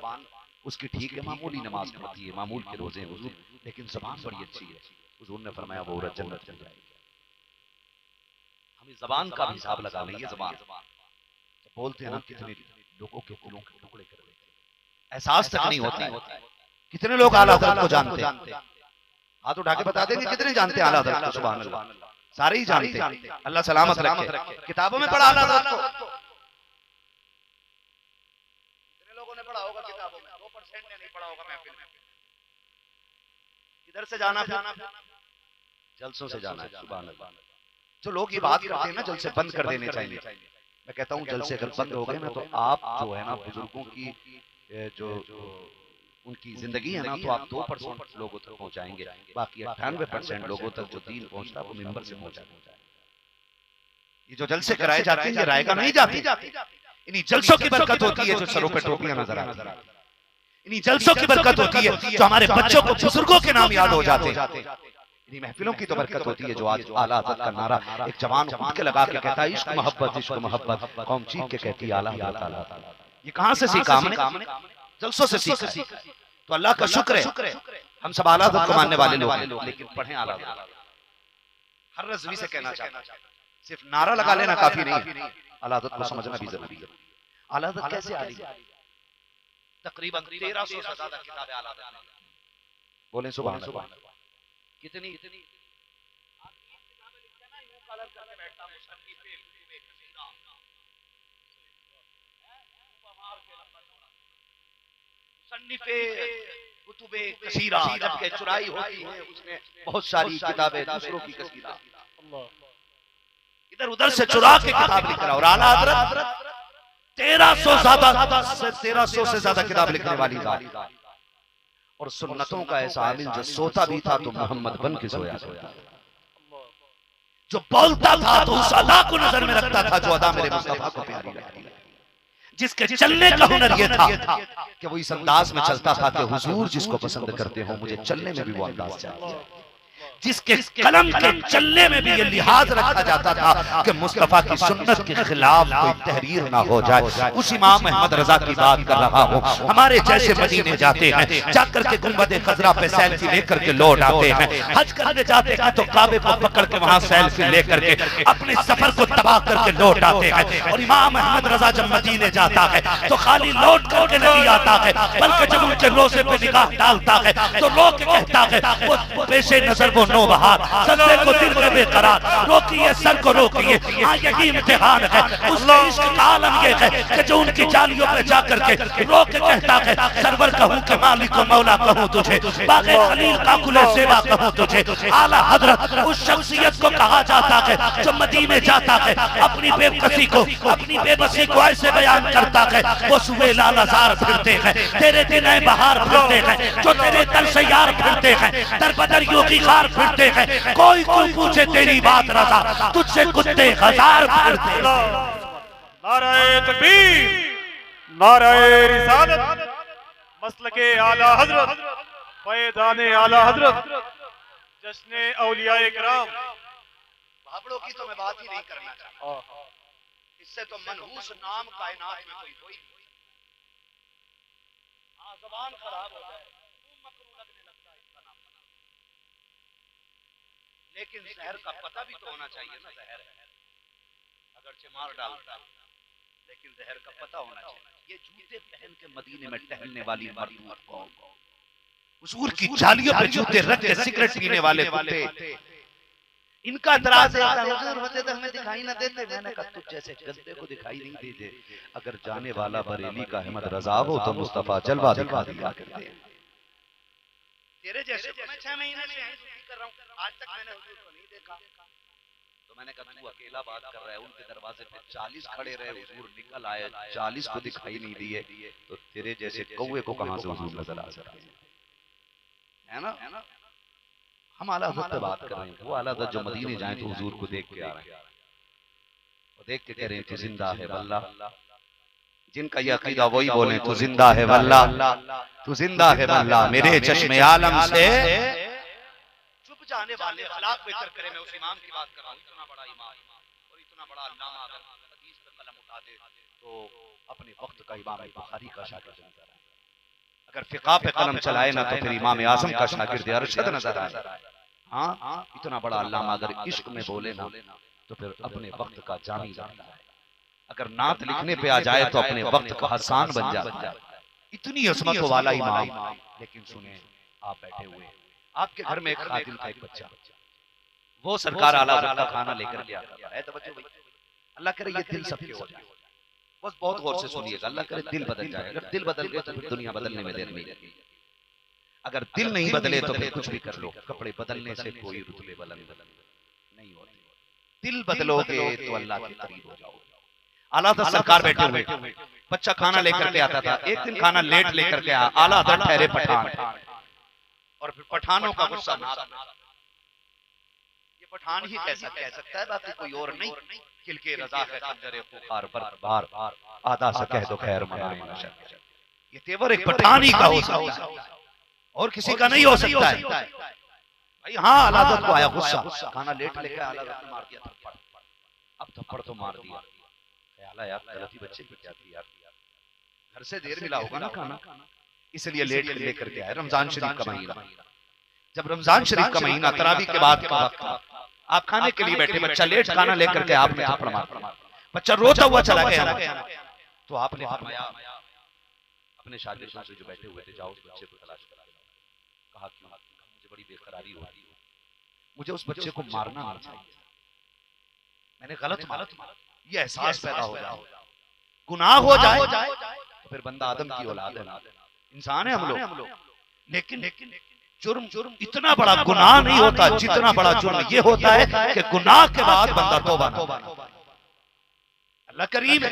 उसकी ठीक है, मामूली नमाज पढ़ती है, मामूल के रोजे हैं हुजूर, लेकिन ज़बान बड़ी अच्छी है। हुजूर ने फरमाया वो औरत जन्नत में जाएगी। हम इस ज़बान का भी हिसाब लगा लेंगे। ज़बान बोलते हैं ना, कितने लोगों के दिलों के टुकड़े कर देते हैं, एहसास तक नहीं होता। कितने लोग आला हज़रत को जानते हैं? हाथ उठा के बता देंगे कितने जानते हैं आला हज़रत को? सुभान अल्लाह, सारे ही जानते हैं। अल्लाह सलामत रखे। किताबों में पढ़ा आला हज़रत को? कितने लोगों ने पढ़ा होगा किताबों में? 2% ने नहीं पढ़ा होगा महफिल में। किधर से जाना? जलसों से जाना है। सुभान अल्लाह। जो लोग ये बात करते हैं ना जलसे बंद कर देने चाहिए, मैं कहता हूँ जलसे अगर बंद हो गए ना तो आप जो है ना बुजुर्गों की जो उनकी जिंदगी है ना, तो आप 2% लोगों तक पहुंचाएंगे, बाकी 98% लोगों तक जो दीन पहुंचता है वो मिंबर से पहुंचाएंगे। ये जो जलसे कराए जाते हैं ये रायगा नहीं जाती, इन्हीं जलसों की बरकत होती है जो सरों पे टोपियां नजर आती है। इन्हीं जलसों की बरकत होती है जो हमारे बच्चों को बुजुर्गों के नाम याद हो जाते हैं। इन्हीं महफिलों की तो बरकत होती है जो आज आला हज़रत का नारा एक जवान उठ के लगा के कहता है इश्क मोहब्बत, कौम चीख के कहती है आला हज़रत। ये कहां से सीखा हमने? जलसों से सीखा। तो अल्लाह का शुक्र है हम सब आला हज़रत को मानने वाले लोग हैं, लेकिन पढ़ें आला हज़रत। हर रज़वी से कहना चाहता हूं, सिर्फ नारा लगा लेना काफी नहीं, आला हज़रत को समझना भी जरूरी है। आला हज़रत कैसे आली? तकरीबन 1300 से ज्यादा किताबें आला हज़रत ने। बोलें सुभान अल्लाह। कितनी किताबें लिखते हैं ना, यूं कलर करके बैठता मुसन्निफ़े कसीदा, मुसन्निफ़े कुतुबे कसीरा, जबकि चुराई होती है उसने बहुत सारी किताबें दूसरों की कसीदा, इधर उधर से चुरा के किताब लिख रहा। और आला हज़रत 1300 से ज्यादा किताब लिखने वाली जात और सुन्नतों का ऐसा आमिल जो सोता भी था तो मोहम्मद बन के सोया, जो बोलता था तो उस अदा को नजर में रखता था जो अदा मेरे मुस्तफा को प्यारी लगती है, जिसके चलने का हुनर ये था कि वो इस अंदाज में चलता था कि हुजूर जिसको पसंद करते हो मुझे चलने में भी वो अंदाज चाहिए, जिसके कलम के चलने में भी ये लिहाज रखा जाता था कि मुस्तफा की सुन्नत के खिलाफ कोई तहरीर ना हो जाए। उस इमाम अहमद रजा की बात कर रहा हूँ। हमारे जैसे मदीने जाते हैं, जाकर के गुंबद खजरा पे सेल्फी लेकर के लौट आते हैं, हज करने जाते हैं तो काबे को पकड़ के वहां सेल्फी लेकर के अपने सफर को तबाह करके लौट आते हैं। और इमाम अहमद रजा जब मदीने जाता है तो खाली लौट करके नहीं आता है, बल्कि जब उनके रोज़े पे निगाह डालता है तो रोक के कहता है वो पेशे नजर वो नो बहार, सजदे को दिल में बेकरार, रोकिए सर को रोकिए, हाँ यही इम्तिहान है। उसके इश्क का आलम ये है कि जो उनकी जालियों पे जाकर के रोक के कहता है सरवर कहूँ के मालिक को मौला कहूँ तुझे, बाक़े खलील का कुले सेवा कहूँ तुझे। आला हज़रत उस शख्सियत को कहा जाता है जो मदीने जाता है अपनी बेबसी को ऐसे बयान करता है वो सुबह लालाजार फिरते हैं, तेरे दिन बहार फिरते हैं, जो तेरे दर से यार फिरते हैं, दर बदर योगी खार फिरते हैं, कोई क्यों पूछे तेरी बात रज़ा, तुझसे कुत्ते हजार फिरते हैं। नाराए तकबीर, नाराए रिसालत, मसलके आला हज़रत, फैज़ाने आला हज़रत, जश्ने औलियाए किराम। भाबड़ों की तो मैं बात ही नहीं करना चाहता, इससे तो मनहूस नाम कायनात में कोई हो ही नहीं। हाँ, ज़बान खराब हो जाए, मुंह मकरू लगने लगता है इसका नाम। लेकिन जहर का पता भी तो होना चाहिए ना, जहर है अगरचे मार डालता, लेकिन जहर का पता होना चाहिए। ये जूते पहन के मदीने में टहलने वाली मर्दूत कौम, हुजूर की जालियों पे जूते रख के सिगरेट पीने वाले कुत्ते, इनका इतराज है हुजूर होते तो हमें दिखाई ना देते। मैंने कहा तुझ जैसे गंदे को दिखाई नहीं देते, अगर जाने वाला बरेली का अहमद रजा हो तो मुस्तफा जलवा दिखा दिया करते। तेरे जैसे मैं 6 महीने से कर रहा हूं, आज तक मैंने हुजूर को नहीं देखा। तो मैंने कहा तू अकेला बात कर रहा है, उनके दरवाजे पे 40 खड़े रहे, हुजूर निकल आए, 40 को दिखाई नहीं दिए, तो तेरे जैसे कौवे को कहां से हुजूर नजर आ सकते है ना। हम आला हज़रत पे बात कर रहे हैं, वो आला हज़रत जो मदीने जाए तो हुजूर को देख के आ रहे हैं, वो देख के कह रहे हैं तू जिंदा है वल्लाह। जिनका ये अकीदा वही बोले तू जिंदा है वल्लाह, तू जिंदा है वल्लाह। मेरे चश्मे आलम से चुप जाने वाले अखलाक बेहतर करे। मैं उस इमाम की बात कर रहा हूं, इतना बड़ा इमाम और इतना बड़ा अल्लामा अगर हदीस पे कलम उठा दे तो अपने वक्त का इमाम बुखारी का शागिर्द नजर आए, अगर फिक़ा पे कलम चलाए ना तो फिर इमाम आज़म का शागिर्द अरशद नजर आए। हाँ, इतना बड़ा अल्लामा अगर इश्क में बोले ना तो फिर अपने वक्त का जानी जाता है, अगर नात लिखने पे आ जाए तो अपने वक्त का हसान बन जाता है। इतनी अज़मत वाला इमाम। लेकिन सुने, आप बैठे हुए, आपके घर में एक खादिम था, एक बच्चा, वो सरकार आला हज़रत का खाना लेकर के आता है। तवज्जो भाई, अल्लाह करे ये दिल सबके हो जाए, बस बहुत गौर से सुनिएगा, अल्लाह करे दिल बदल जाए। अगर दिल बदल गए तो फिर दुनिया बदलने में देर नहीं लगती, अगर दिल नहीं बदले तो फिर कुछ भी कर लो, कपड़े बदलने से कोई रुतबे बुलंद नहीं होते। दिल बदलोगे तो अल्लाह के करीब हो जाओगे। आला हज़रत सरकार बैठे हुए, बच्चा खाना लेकर के आता था। एक दिन खाना लेट लेकर के आया, आला हज़रत ठहरे पठान, और फिर पठानों का गुस्सा ना, ये पठान ही कैसा कह सकता है, बाकी कोई और नहीं। किलके रजा है खंजरे खुखार बार आधा से कह दो खैर मनाए ना शक। ये तेवर एक पठान ही का हो सकता है और किसी का नहीं हो सकता है भाई। हाँ, आला हज़रत को आया गुस्सा, खाना लेट लेकर आला हज़रत ने मार दिया थप्पड़। अब थप्पड़ तो मार दिया, ख्याल आया गलती बच्चे की क्या थी यार, घर से देर मिला होगा ना खाना, इसलिए लेट लेकर के आए। रमजान शरीफ का महीना, जब रमजान शरीफ का महीना तरावी के बाद का वक्त, आप खाने के लिए बैठे, बच्चा लेट खाना लेकर के आपने थप्पड़ मारा, बच्चा रोता हुआ चला गया। तो आपने फरमाया अपने शागिर्दों से जो बैठे हुए थे, जाओ उस बच्चे को तलाश करो। कहा क्यों? मुझे बड़ी बेकरारी हो रही है, मुझे उस बच्चे को मारना नहीं चाहिए, मैंने गलत मारा, ये एहसास पैदा हो जाए, गुनाह हो जाए तो फिर बंदा आदम की औलाद है, इंसान है हम लोग। लेकिन जुर्म इतना बड़ा गुनाह नहीं होता जितना बड़ा जुर्म ये होता है कि गुनाह के बाद बंदा तौबा ना। अल्लाह करीम है।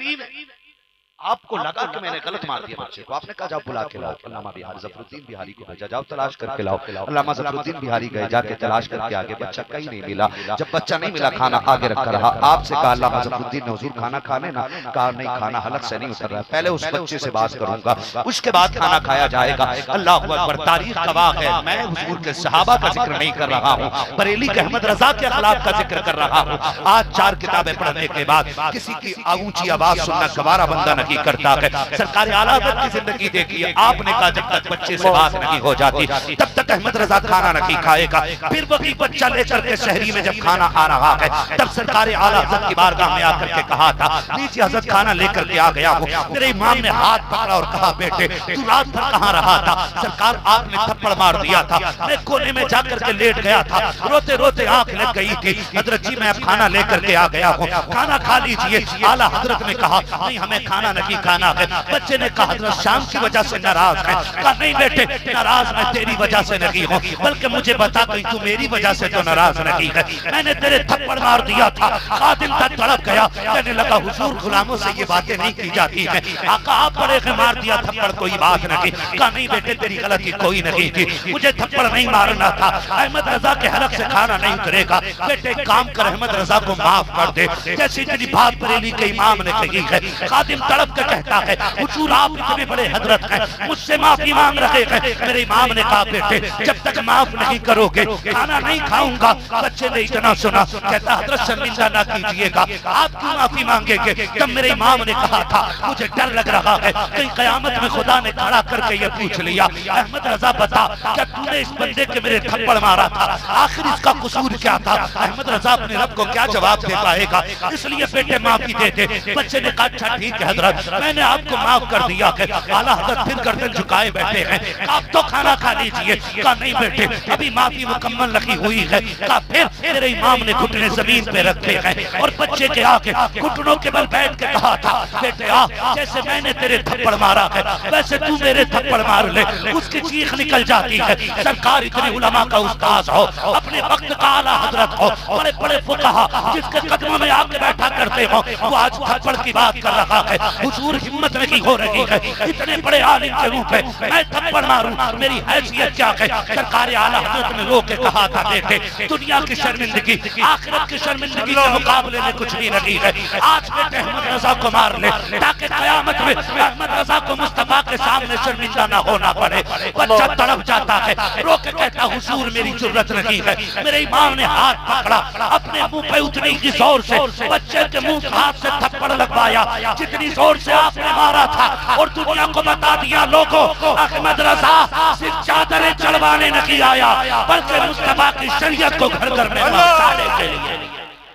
आपको लगा कि मैंने गलत मार दिया बच्चे को, आपने कहा जाओ बुला के लाओ। अल्लामा बिहारी ज़फरुद्दीन बिहारी को भेजा, जाओ तलाश करके लाओ। अल्लामा ज़फरुद्दीन बिहारी गए, जाके तलाश करके आगे, बच्चा कहीं नहीं मिला। जब बच्चा नहीं मिला, खाना आगे रखा रहा। आपसे कहा अल्लामा ज़फरुद्दीन ने, हुजूर खाना खा लेना। कहा नहीं, खाना हलक से नहीं उतर रहा, पहले उस बच्चे से बात करूंगा, उसके बाद खाना खाया जाएगा। अल्लाह अकबर, तारीख गवाह है, मैं हुजूर के सहाबा का जिक्र नहीं कर रहा हूँ, बरेली के अहमद रजा के अखलाक का जिक्र कर रहा हूँ। आज 4 किताबें पढ़ने के बाद किसी की ऊंची आवाज सुनना गवारा बंदा नहीं करता है। सरकार आला हज़रत की जिंदगी देखिए, आपने कहा जब तक बच्चे से बात नहीं हो जाती तब तक अहमद रजा खाना नहीं खाएगा। फिर वही बच्चा लेकर के शहरी में जब खाना आ रहा है, तब सरकार आला हज़रत की बारगाह में आकर के कहा था, नीचे हज़रत खाना लेकर के आ गया हूँ। मेरे इमाम ने हाथ पकड़ा और कहा, बेटे तू रात भर कहाँ रहा था? सरकार आपने थप्पड़ मार दिया था, मैं कोने में जाकर के लेट गया था, रोते रोते आंख लग गई थी। हज़रत जी मैं अब खाना लेकर के आ गया हूँ, खाना खा लीजिए। आला हज़रत ने कहा नहीं, हमें खाना नहीं खाना है। बच्चे ने कहा हज़रत शाम की वजह से नाराज है। कहा नहीं बेटे, नाराज मैं तेरी वजह से नहीं हूँ, बल्कि मुझे बता कोई तू मेरी वजह से तो नाराज नहीं है। मैंने तेरे थप्पड़ मार दिया था, खादिम तक तड़प गया। कहने लगा हुजूर गुलामों से ये बातें नहीं की जाती है। आका आप बड़े के मार दिया थप्पड़, कोई बात नहीं। कहा नहीं बेटे, तेरी गलती कोई नहीं थी, मुझे थप्पड़ नहीं मारना था। अहमद रजा के हलक से खाना नहीं उतरेगा। बेटे काम कर, अहमद रजा को माफ कर दे। जैसी तेरी बात बरेली के इमाम ने कही है। खादिम तड़प के कहता है, हुजूर आप इतने बड़े हजरत हैं, मुझसे माफी मांग रहे हैं। मेरे इमाम ने कहा बेटे जब तक माफ नहीं करोगे खाना नहीं खाऊंगा। बच्चे ने इतना सुना, कहता हजरत शर्मिंदा ना कीजिएगा, आप क्यों माफी मांगेंगे? जब मेरे इमाम ने कहा था मुझे डर लग रहा है कहीं कयामत में खुदा ने खड़ा करके ये पूछ लिया, अहमद रजा बता क्या तूने इस बंदे के मेरे थप्पड़ मारा था, आखिर इसका कसूर क्या था? अहमद रजा अपने रब को क्या जवाब दे पाएगा? इसलिए बेटे माफी दे दे। बच्चे ने कहा अच्छा ठीक है हजरत, मैंने आपको माफ कर दिया है। आला हजरत फिर गर्दन झुकाए बैठे हैं, आप तो खाना खा लीजिए। कहा नहीं बेटे अभी माफी मुकम्मल नहीं हुई है। कहा फिर मेरे इमाम ने घुटने जमीन पे रखे हैं और बच्चे के आके घुटनों के बल बैठ के कहा था बेटे आ, जैसे मैंने तेरे थप्पड़ मारा है वैसे तू मेरे थप्पड़ मार ले। उसकी चीख निकल जाती है। सरकार इतनी उलमा का उस्ताद हो, अपने वक्त का आला हजरत हो, बड़े बड़े फुकहा जिसके कदमों में आके बैठा करते हो, वो आज थप्पड़ की बात कर रहा है। हुजूर हिम्मत नहीं हो रही है इतने बड़े आलिम के मुंह पे मैं थप्पड़ मारूं, मेरी हैसियत क्या है? सरकार आला हजरत ने रो के कहा था बेटे दुनिया की शर्मिंदगी आखिरत की शर्मिंदगी के मुकाबले में कुछ भी नहीं है। आज बेटे अहमद रजा को मार ले ताकि कयामत में अहमद रजा को मुस्तफा के सामने शर्मिंदा ना होना पड़े। बच्चा तड़प जाता है, रो के कहता हुजूर मेरी जरूरत नहीं है। मेरे इमाम ने हाथ पकड़ा, अपने मुंह पे उतनी ही जोर से बच्चे के मुंह हाथ से थप्पड़ लगवाया जितनी जोर से आपने मारा था, और दुनिया को बता दिया लोगों अहमद रजा सिर्फ चादरें चढ़वाने नहीं आया बल्कि मुस्तफा की शरीयत को घर घर में पहुंचाने के लिए।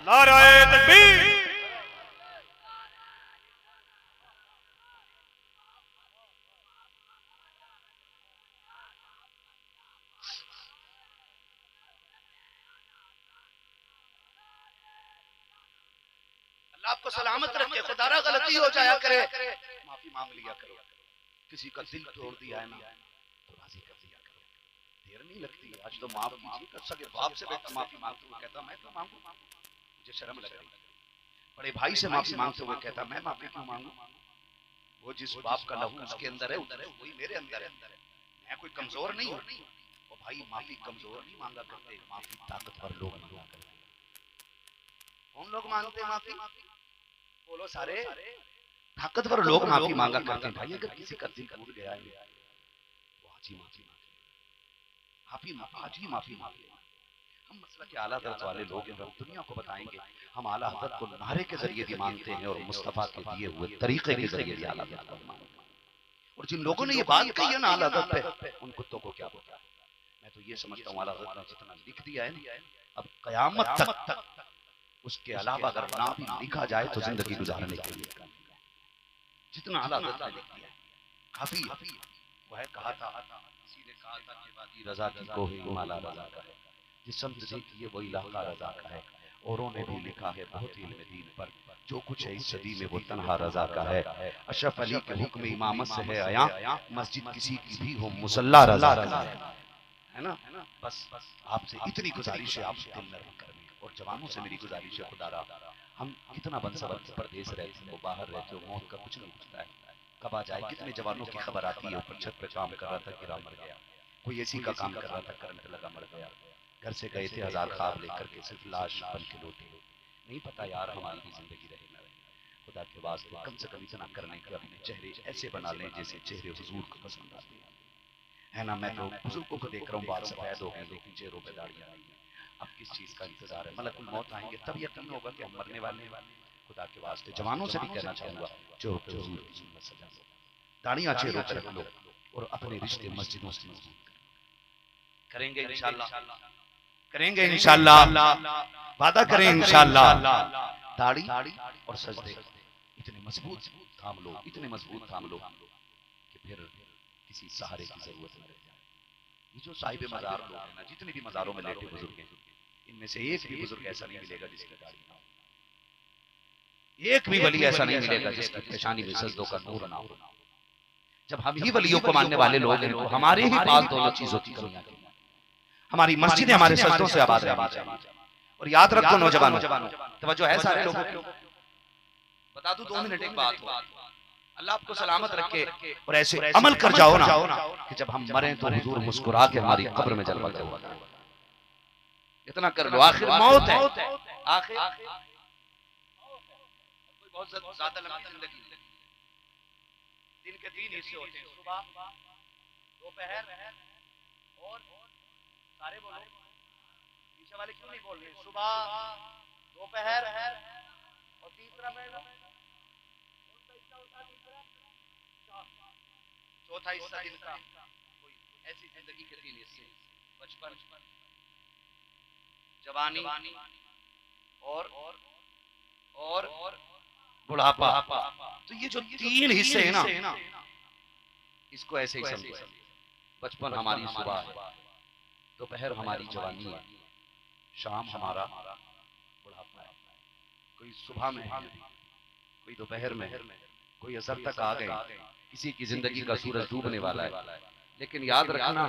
नाराए तकबीर। अल्लाह आपको सलामत रखे, खुदारा गलती हो जाया करे माफी मांग लिया करो। किसी का दिल तोड़ दिया है ना तो राजी कर दिया करो, देर नहीं लगती। आज तो माफ कीजिए कर सके बाप से बेटा माफी मांगते हुए कहता मैं क्यों मांगू, मुझे शर्म लग रही। बड़े भाई से माफी मांगते हुए कहता मैं माफी क्यों मांगू? वो जिस बाप का लहू उसके अंदर है वही मेरे अंदर है, मैं कोई कमजोर नहीं हूँ। वो भाई माफी कमजोर नहीं मांगा करते, माफी ताकतवर लोग मांगा करते। कौन लोग मांगते माफी? बोलो सारे। ताकतवर लोग माफी मांगा करते हैं। भाई अगर किसी का दिल टूट गया है तो आज ही माफी मांगे, आज ही माफी मांगे। हम मसला के आला हज़रत वाले लोग हैं, हम दुनिया को बताएंगे हम आला हज़रत को नारे के जरिए भी मानते हैं और मुस्तफा के दिए हुए तरीके के जरिए भी आला हज़रत को मानते हैं। और जिन लोगों ने ये बात कही है ना आला हज़रत पे, उन कुत्तों को क्या पता। मैं तो ये समझता हूँ आला हज़रत ने जितना लिख दिया है ना अब कयामत तक उसके अलावा अगर ना भी लिखा जाए तो जिंदगी गुजारने के लिए जितना आला हज़रत ने लिख दिया है काफी। वो है कहा था किसी ने कहा था कि वादी रजा की कोई माला रजा का है, जिस संत से किए वो इलाका रजा का है। औरों ने भी लिखा है बहुत इल्म दीन पर, जो कुछ है इस सदी में वो तन्हा रजा का है। अशरफ अली के हुक्म इमामत से है आया, मस्जिद किसी की भी हो मुसल्ला रजा का है ना। बस आपसे इतनी गुजारिश है, आप दिल नरम करने। और जवानों से मेरी गुजारिश है खुदारा हम कितना बंसवत परदेश रहते हो, बाहर रहते हो, मौत का कुछ नहीं पूछता है कब आ जाए। कितने जवानों की खबर आती है ऊपर छत पे काम कर रहा था गिरा मर गया, कोई एसी का काम कर रहा था करंट लगा मर गया, घर से गए थे 1000 ख्वाब लेकर के सिर्फ लाश बन के लौटे। नहीं पता यार हमारी भी जिंदगी रहे न रहे। खुदा के वास्ते कम से कम इतना करने के अपने चेहरे ऐसे बना लें जैसे चेहरे हुजूर को पसंद आते हैं, है ना। मैं तो बुजुर्गों को देख रहा हूँ बाल सफेद हो गए लेकिन चेहरों पे दाढ़ियां नहीं है। अब किस चीज का इंतजार है? मलकुल मौत आएंगे तब यकीन होगा कि हम मरने वाले हैं। खुदा के वास्ते जवानों से भी कहना चाहूंगा जो हुजूर की सुन्नत सजा लो, दाढ़ियां चेहरों पे रख लो और अपने रिश्ते मस्जिदों से मजबूत करेंगे इंशाल्लाह, करेंगे इंशाल्लाह, वादा करें इंशाल्लाह। दाढ़ी और सजदे इतने मजबूत थाम लो, इतने मजबूत थाम लो कि फिर किसी सहारे की जरूरत न रह जाए। ये जो साहिब मजार लोग हैं ना, जितने भी मजारों में लेटे बुजुर्ग हैं, इनमें से एक भी बुजुर्ग ऐसा नहीं मिलेगा जिसकी दाढ़ी ना हो, एक भी वली ऐसा नहीं मिलेगा जिसकी पेशानी में सजदों का नूर ना हो। जब हम ही वलियों को मानने वाले लोग हैं तो हमारे ही पास दोनों चीजों की कमियां हैं। हमारी मस्जिदें हमारे सजदों से आबाद रहनी चाहिए। और याद रखो नौजवानों, तवज्जो है सारे लोगों की। बता दूं 2 मिनट एक बात हो, अल्लाह आपको सलामत रखे और ऐसे अमल कर जाओ ना कि जब हम मरें तो हुजूर मुस्कुरा के हमारी कब्र में जलवा करवाए। इतना कर लो, आखिर मौत है, आखिर कोई बहुत ज्यादा लंबी जिंदगी। दिन के 3 हिस्से होते हैं, सुबह, दोपहर और सारे बोलो, पीछे वाले क्यों नहीं बोल रहे? सुबह, दोपहर और तीसरा पहर कौन सा हिस्सा होता है? तीसरा, चौथा हिस्सा दिन का। कोई ऐसी जिंदगी के 3 हिस्से, बचपन, जवानी और बुढ़ापा। तो ये जो 3 हिस्से हैं ना, इसको ऐसे ही समझो। बचपन हमारी सुबह है, दोपहर हमारी जवानी है, शाम हमारा बुढ़ापा है। कोई सुबह में है, कोई दोपहर में है, कोई असर तक आ गए। किसी की जिंदगी का सूरज डूबने वाला है, लेकिन याद रखना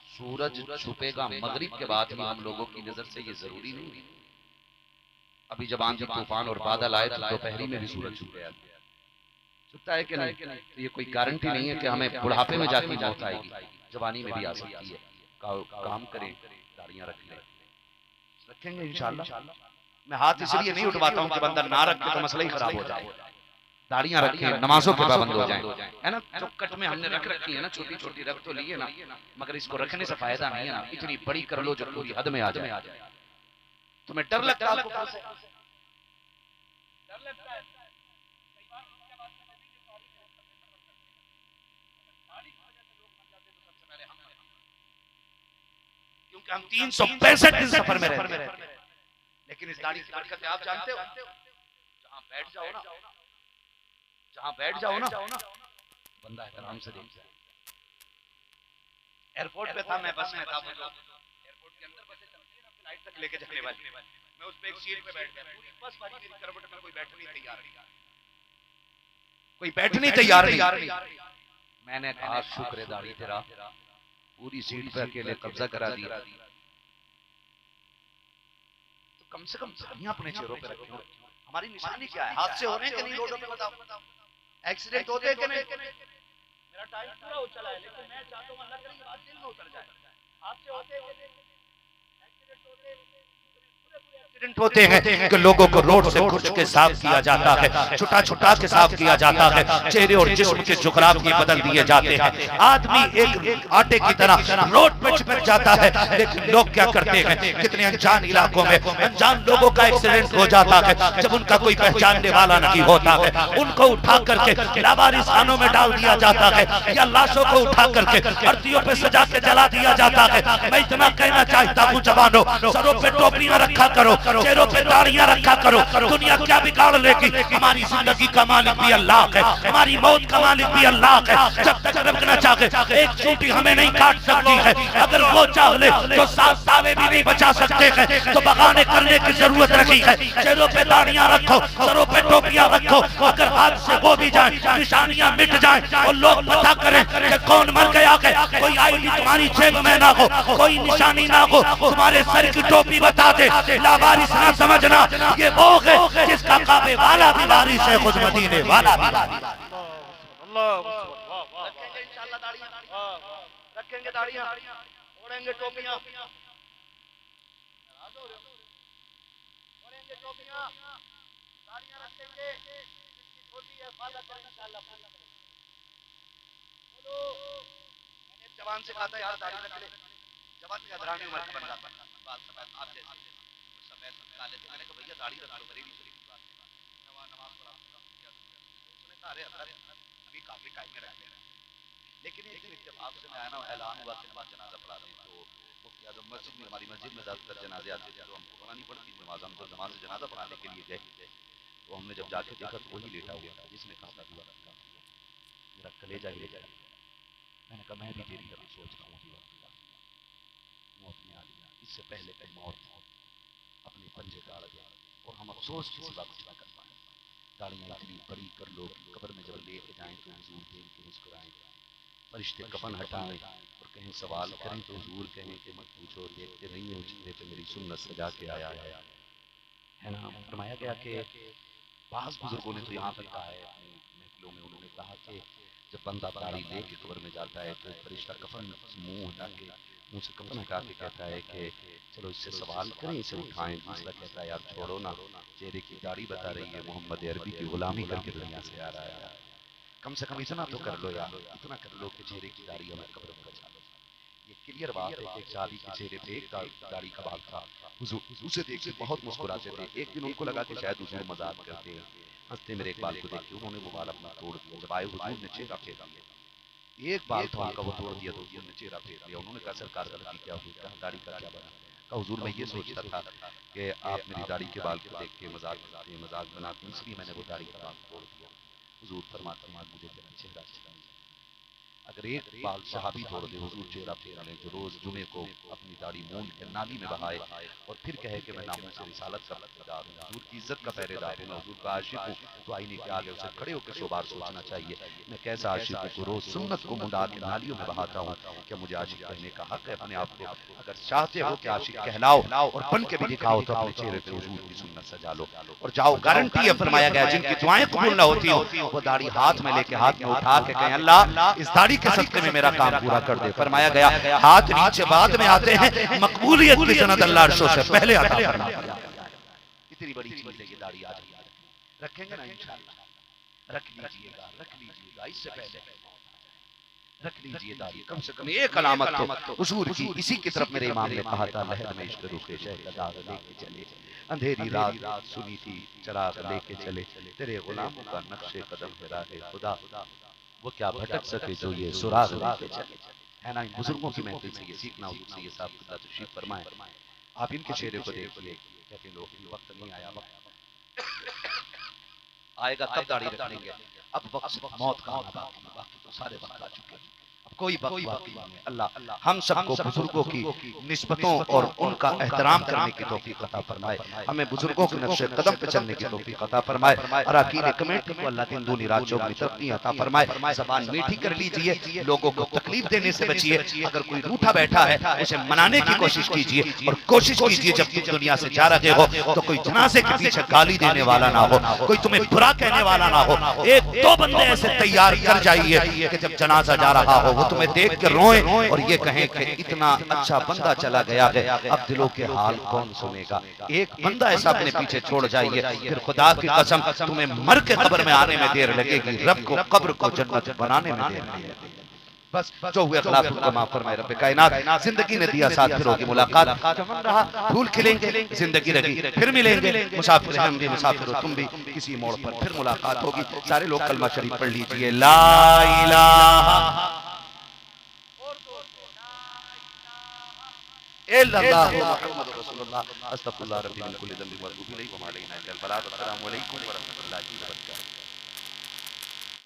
सूरज छुपेगा मगरिब के बाद ही। हम लोगों की नजर से ये जरूरी नहीं। अभी जब आंधी तूफान और बादल आए तो दोपहरी में भी सूरज छुप गया, छुपता है कि नहीं? तो ये कोई गारंटी नहीं है कि हमें बुढ़ापे में जाके मौत आएगी, जवानी में भी आ सकती है। काम करें, दाढ़ियां रख लें, रखेंगे इंशाल्लाह। मैं हाथ इसलिए नहीं उठवाता हूं कि बंदा ना रखे तो मसला ही खराब हो जाए। दाढ़ियां रखें, नमाजों के पाबंद हो जाएं, है ना? चौकट में हमने रख रखी है ना, छोटी छोटी रख तो लिए ना, मगर इसको रखने से फायदा नहीं है ना। इतनी बड़ी कर लो जो पूरी हद में आ जाए। तुम्हें डर लगता है? डर लगता है? क्योंकि हम 365 दिन सफर में रहते हैं। लेकिन इस दाढ़ी की बरकत आप जानते हो? जहां बैठ जाओ ना, बंदा आराम से देखता है। एयरपोर्ट पे था, मैं बस में था, वो जो एयरपोर्ट के अंदर बसें चलती है ना, फ्लाइट तक लेके जाने वाली, मैं उस पे एक सीट पे बैठ गया। पूरी बस वाली मेरी करवट में कोई बैठने नहीं तैयार नहीं। मैंने कहा शुक्र है दाढ़ी तेरा, पूरी सीट पे अकेले कब्जा करा दिया। तो कम से कम दाढ़ियां अपने चेहरों पे रखें। हमारी निशानी क्या है? हादसे हो रहे हैं कि नहीं रोडों पे? बताओ, एक्सीडेंट होते हैं कि नहीं? मेरा टाइम पूरा हो चला है, लेकिन मैं चाहता हूं अल्लाह करे ये बात दिल में उतर जाए। हादसे होते हैं, एक्सीडेंट होते हैं कि लोगों को रोड से घुस के साफ किया जाता है, छुटा छुटा के साफ किया जाता है, चेहरे और जिस्म के जुगराफिए बदल दिए जाते हैं। आदमी एक आटे की तरह रोड पे चिपक जाता है, लेकिन लोग क्या करते हैं? कितने अनजान इलाकों में अनजान लोगों का एक्सीडेंट हो जाता है। जब उनका कोई पहचानने वाला नहीं होता है, उनको उठा करके लावारिस खानों में डाल दिया जाता है, या लाशों को उठा करके अर्थियों पे सजा के जला दिया जाता है। मैं इतना कहना चाहता हूँ जवानों, सरों पे टोपियां रखा करो, चेहरों पे दाढ़ियां रखा करो। दुनिया क्या बिगाड़ लेगी? हमारी जिंदगी का मालिक भी अल्लाह है, हमारी मौत का मालिक भी अल्लाह है। जब तक रखना चाहे एक चींटी हमें नहीं काट सकती है। अगर वो चाह ले तो 7 साले भी नहीं बचा सकते हैं। तो बगाने करने की जरूरत रखी है। चेहरों पे दाढ़ियां रखो, सरों पे टोपियां रखो। अगर हाथ से हो भी जाए, निशानियां मिट जाए और लोग पता करें कि कौन मर गया है, कोई आईडी तुम्हारी जेब में ना हो, कोई निशानी ना हो, तुम्हारे सर की टोपी बता दे, लावारिस ना समझना। ये वो है जिसका काबे वाला भी वारिस है, खुद मदीने वाला भी वारिस। रखेंगे इंशाल्लाह दाढ़ियां, रखेंगे दाढ़ियां, ओढ़ेंगे टोपियां, ओढ़ेंगे टोपियां, दाढ़ियां रखेंगे। जिसकी छोटी है फादा करें इंशाल्लाह। बोलो, मैंने एक जवान से कहा था यार दाढ़ी रख ले। जवान की अधरानी उम्र का बंदा था, बाल सफेद आप जैसे सफेद काले थे। मैंने कहा भैया दाढ़ी रख लो, बरेली शरीफ की बात है, नमाज पढ़ा किया। उसने कहा अरे अभी काफी टाइम में रहते हैं। लेकिन एक दिन इत्तेफाक से मैं आया ना, ऐलान हुआ कि नमाज जनाजा पढ़ा दें। तो मुफ्ती आजम मस्जिद में, हमारी मस्जिद में ज्यादातर जनाजे आते थे, तो हमको पढ़ानी पड़ती नमाज। हम तो नमाज जनाजा पढ़ाने के लिए गए, तो हमने जब जाके देखा तो वही लेटा हुआ था जिसने कहा था मेरा कलेजा ले जाए। मैंने कहा मैं भी तेरी तरह सोच रहा हूँ, मौत में आ गया, इससे पहले कि मौत अपने पंजे गाड़ गया। और हम अफसोस किसी बात कुछ ना कर पाए। दाढ़ियां इतनी बड़ी कर लो, कब्र में जब लेके जाएं तो हुजूर देख के मुस्कुराएं, फरिश्ते कफन हटाएं और कहीं सवाल करें तो हुजूर कहें कि मत पूछो, देखते नहीं हो चेहरे पे मेरी सुन्नत सजा के आया है ना। फरमाया गया कि बाज़ बुजुर्गों ने तो यहाँ तक कहा है अपनी महफिलों में, उन्होंने कहा कि जब बंदा दाढ़ी लेके कब्र में जाता है तो फरिश्ता कफन मुंह हटा के, मुंह से कफन हटा के कहता है कि चलो इससे सवाल करें, इसे उठाएं। दूसरा कहता है यार छोड़ो ना, चेहरे की दाढ़ी बता रही है मोहम्मद अरबी की गुलामी करके दुनिया से आ रहा है। कम से कम इतना तो कर लो यार, इतना कर लो कि चेहरे की दाढ़ी हमें कब्र में बचा लो। ये क्लियर बात है कि एक साहबी के चेहरे पे एक दाढ़ी का बाल था। हुजूर उसे देख के बहुत मुस्कुराते थे। एक दिन उनको लगा कि शायद हुजूर मजाक करते हैं, हंसते मेरे एक बाल को देख के उन्होंने वो बाल अपना तोड़ दिया। जब आए हुजूर ने चेहरा फेर दिया, एक बाल था उनका वो तोड़ दिया तो हुजूर ने चेहरा फेर दिया। उन्होंने कहा सरकार गलती क्या हुई? कहा दाढ़ी का क्या बना? कहा हुजूर मैं ये सोचता था कि आप मेरी दाढ़ी के बाल को देख के मजाक बनाते, इसलिए मैंने वो दाढ़ी का बाल तोड़ दिया। हुजूर फरमाते हैं मुझे तेरा चेहरा अच्छा नहीं। अगर एक बाल सहाबी तोड़ दे, हुजूर चेहरा फेर लें, जो रोज जुमे को अपनी दाढ़ी मूंद के नाली में बहाए और फिर कहे कि मैं नामों से रिसालत का पहरेदार हूँ, हुजूर की इज्जत का पहरेदार हूँ, मैं हुजूर का आशिक हूँ, तो आईने के आगे उसे खड़े होकर 100 बार सोचना चाहिए मैं कैसा आशिक हूँ, रोज सुन्नत को मुंडा के नालियों में बहाता हूँ। क्या मुझे आशिक कहने का हक है? अपने आप को अगर चाहते हो कि आशिक कहलाओ और बन के भी दिखाओ तो अपने चेहरे पे हुजूर की सुन्नत सजा लो और जाओ। गारंटी है, फरमाया गया जिनकी दुआएं कबूल ना होती हो वो दाढ़ी हाथ में लेके हाथ में उठा के कहें अल्लाह इस दाढ़ी के सदके में मेरा काम पूरा कर दे। फरमाया गया हाथ नीचे बाद में आते हैं, मकबूलियत की सनद अल्लाह अर्शों से पहले आता है। इतनी बड़ी चीज है ये दाढ़ी। आज रखेंगे ना इंशाअल्लाह, रख लीजिएगा इससे पहले रख लीजिए दाढ़ी, कम से कम एक अलामत तो हुजूर की। इसी की तरफ मेरे इमाम ने कहा था लहद में इश्क रुखे शह का दाग लेके चले, अंधेरी रात सुनी थी चराग लेके चले, तेरे गुलामों का नक्शे कदम है राहे खुदा, वो क्या भटक सके जो ये सुराग लेके चले। है ना, इन बुजुर्गों की महफिल से ये सीखना, हुजूर से ये साहब खुदा तशरीफ फरमाए। आप इनके चेहरे को देखिए, कहते लोग वक्त नहीं आया, वक्त आएगा तब दाढ़ी रखेंगे, अब वक्त मौत का आना बाकी तो सारे वक्त आ चुके हैं, अब कोई वक्त बाकी नहीं है। अल्लाह हम सबको बुजुर्गों की निस्बतों और उनका एहतराम करने की तौफीक अता फरमाए, हमें बुजुर्गों के नक्शे कदम पे चलने की तौफीक अता फरमाए। अरकान कमेटी को अल्लाह दिन दूनी रात चौगुनी तरक्की अता फरमाए। ज़बान मीठी कर लीजिए, लोगों को तकलीफ देने से बचिए। अगर कोई रूठा बैठा है उसे मनाने की कोशिश कीजिए और कोशिश कीजिए जब तुम दुनिया से जा रहे हो तो कोई जनाजे के पीछे गाली देने वाला ना हो, कोई तुम्हें बुरा कहने वाला ना हो। एक दो बंदे ऐसे तैयार कर जाइए कि जब जनाजा जा रहा हो वो तुम्हें देख के रोएं और ये कहें कि इतना अच्छा बंदा चला गया है, अब दिलों के हाल कौन सुनेगा। एक बंदा ऐसा अपने पीछे छोड़ जाइए, फिर खुदा की कसम तुम्हें मर के कब्र में आने में देर लगेगी, रब को कब्र को जन्नत बनाने में देर नहीं लगेगी। बस जो हुए खिलाफ उनको माफ फरमाए रब कायनात। जिंदगी ने दिया साथ, फिर होगी मुलाकात, जवान रहा फूल खिलेंगे, जिंदगी रही फिर मिलेंगे, मुसाफिर हम भी मुसाफिर हो तुम भी, किसी मोड़ पर फिर मुलाकात होगी। सारे लोग कलमा शरीफ पढ़ लीजिए, ला इलाहा इल्लल्लाह मुहम्मदुर रसूलुल्लाह अस्तगफिरुल्लाह रब्बी मिन कुल्ली ज़ंबिन व अतूबु इलैहि व मा अलैना इल्लल बलाग। अस्सलामु अलैकुम व रहमतुल्लाहि व बरकातुहू।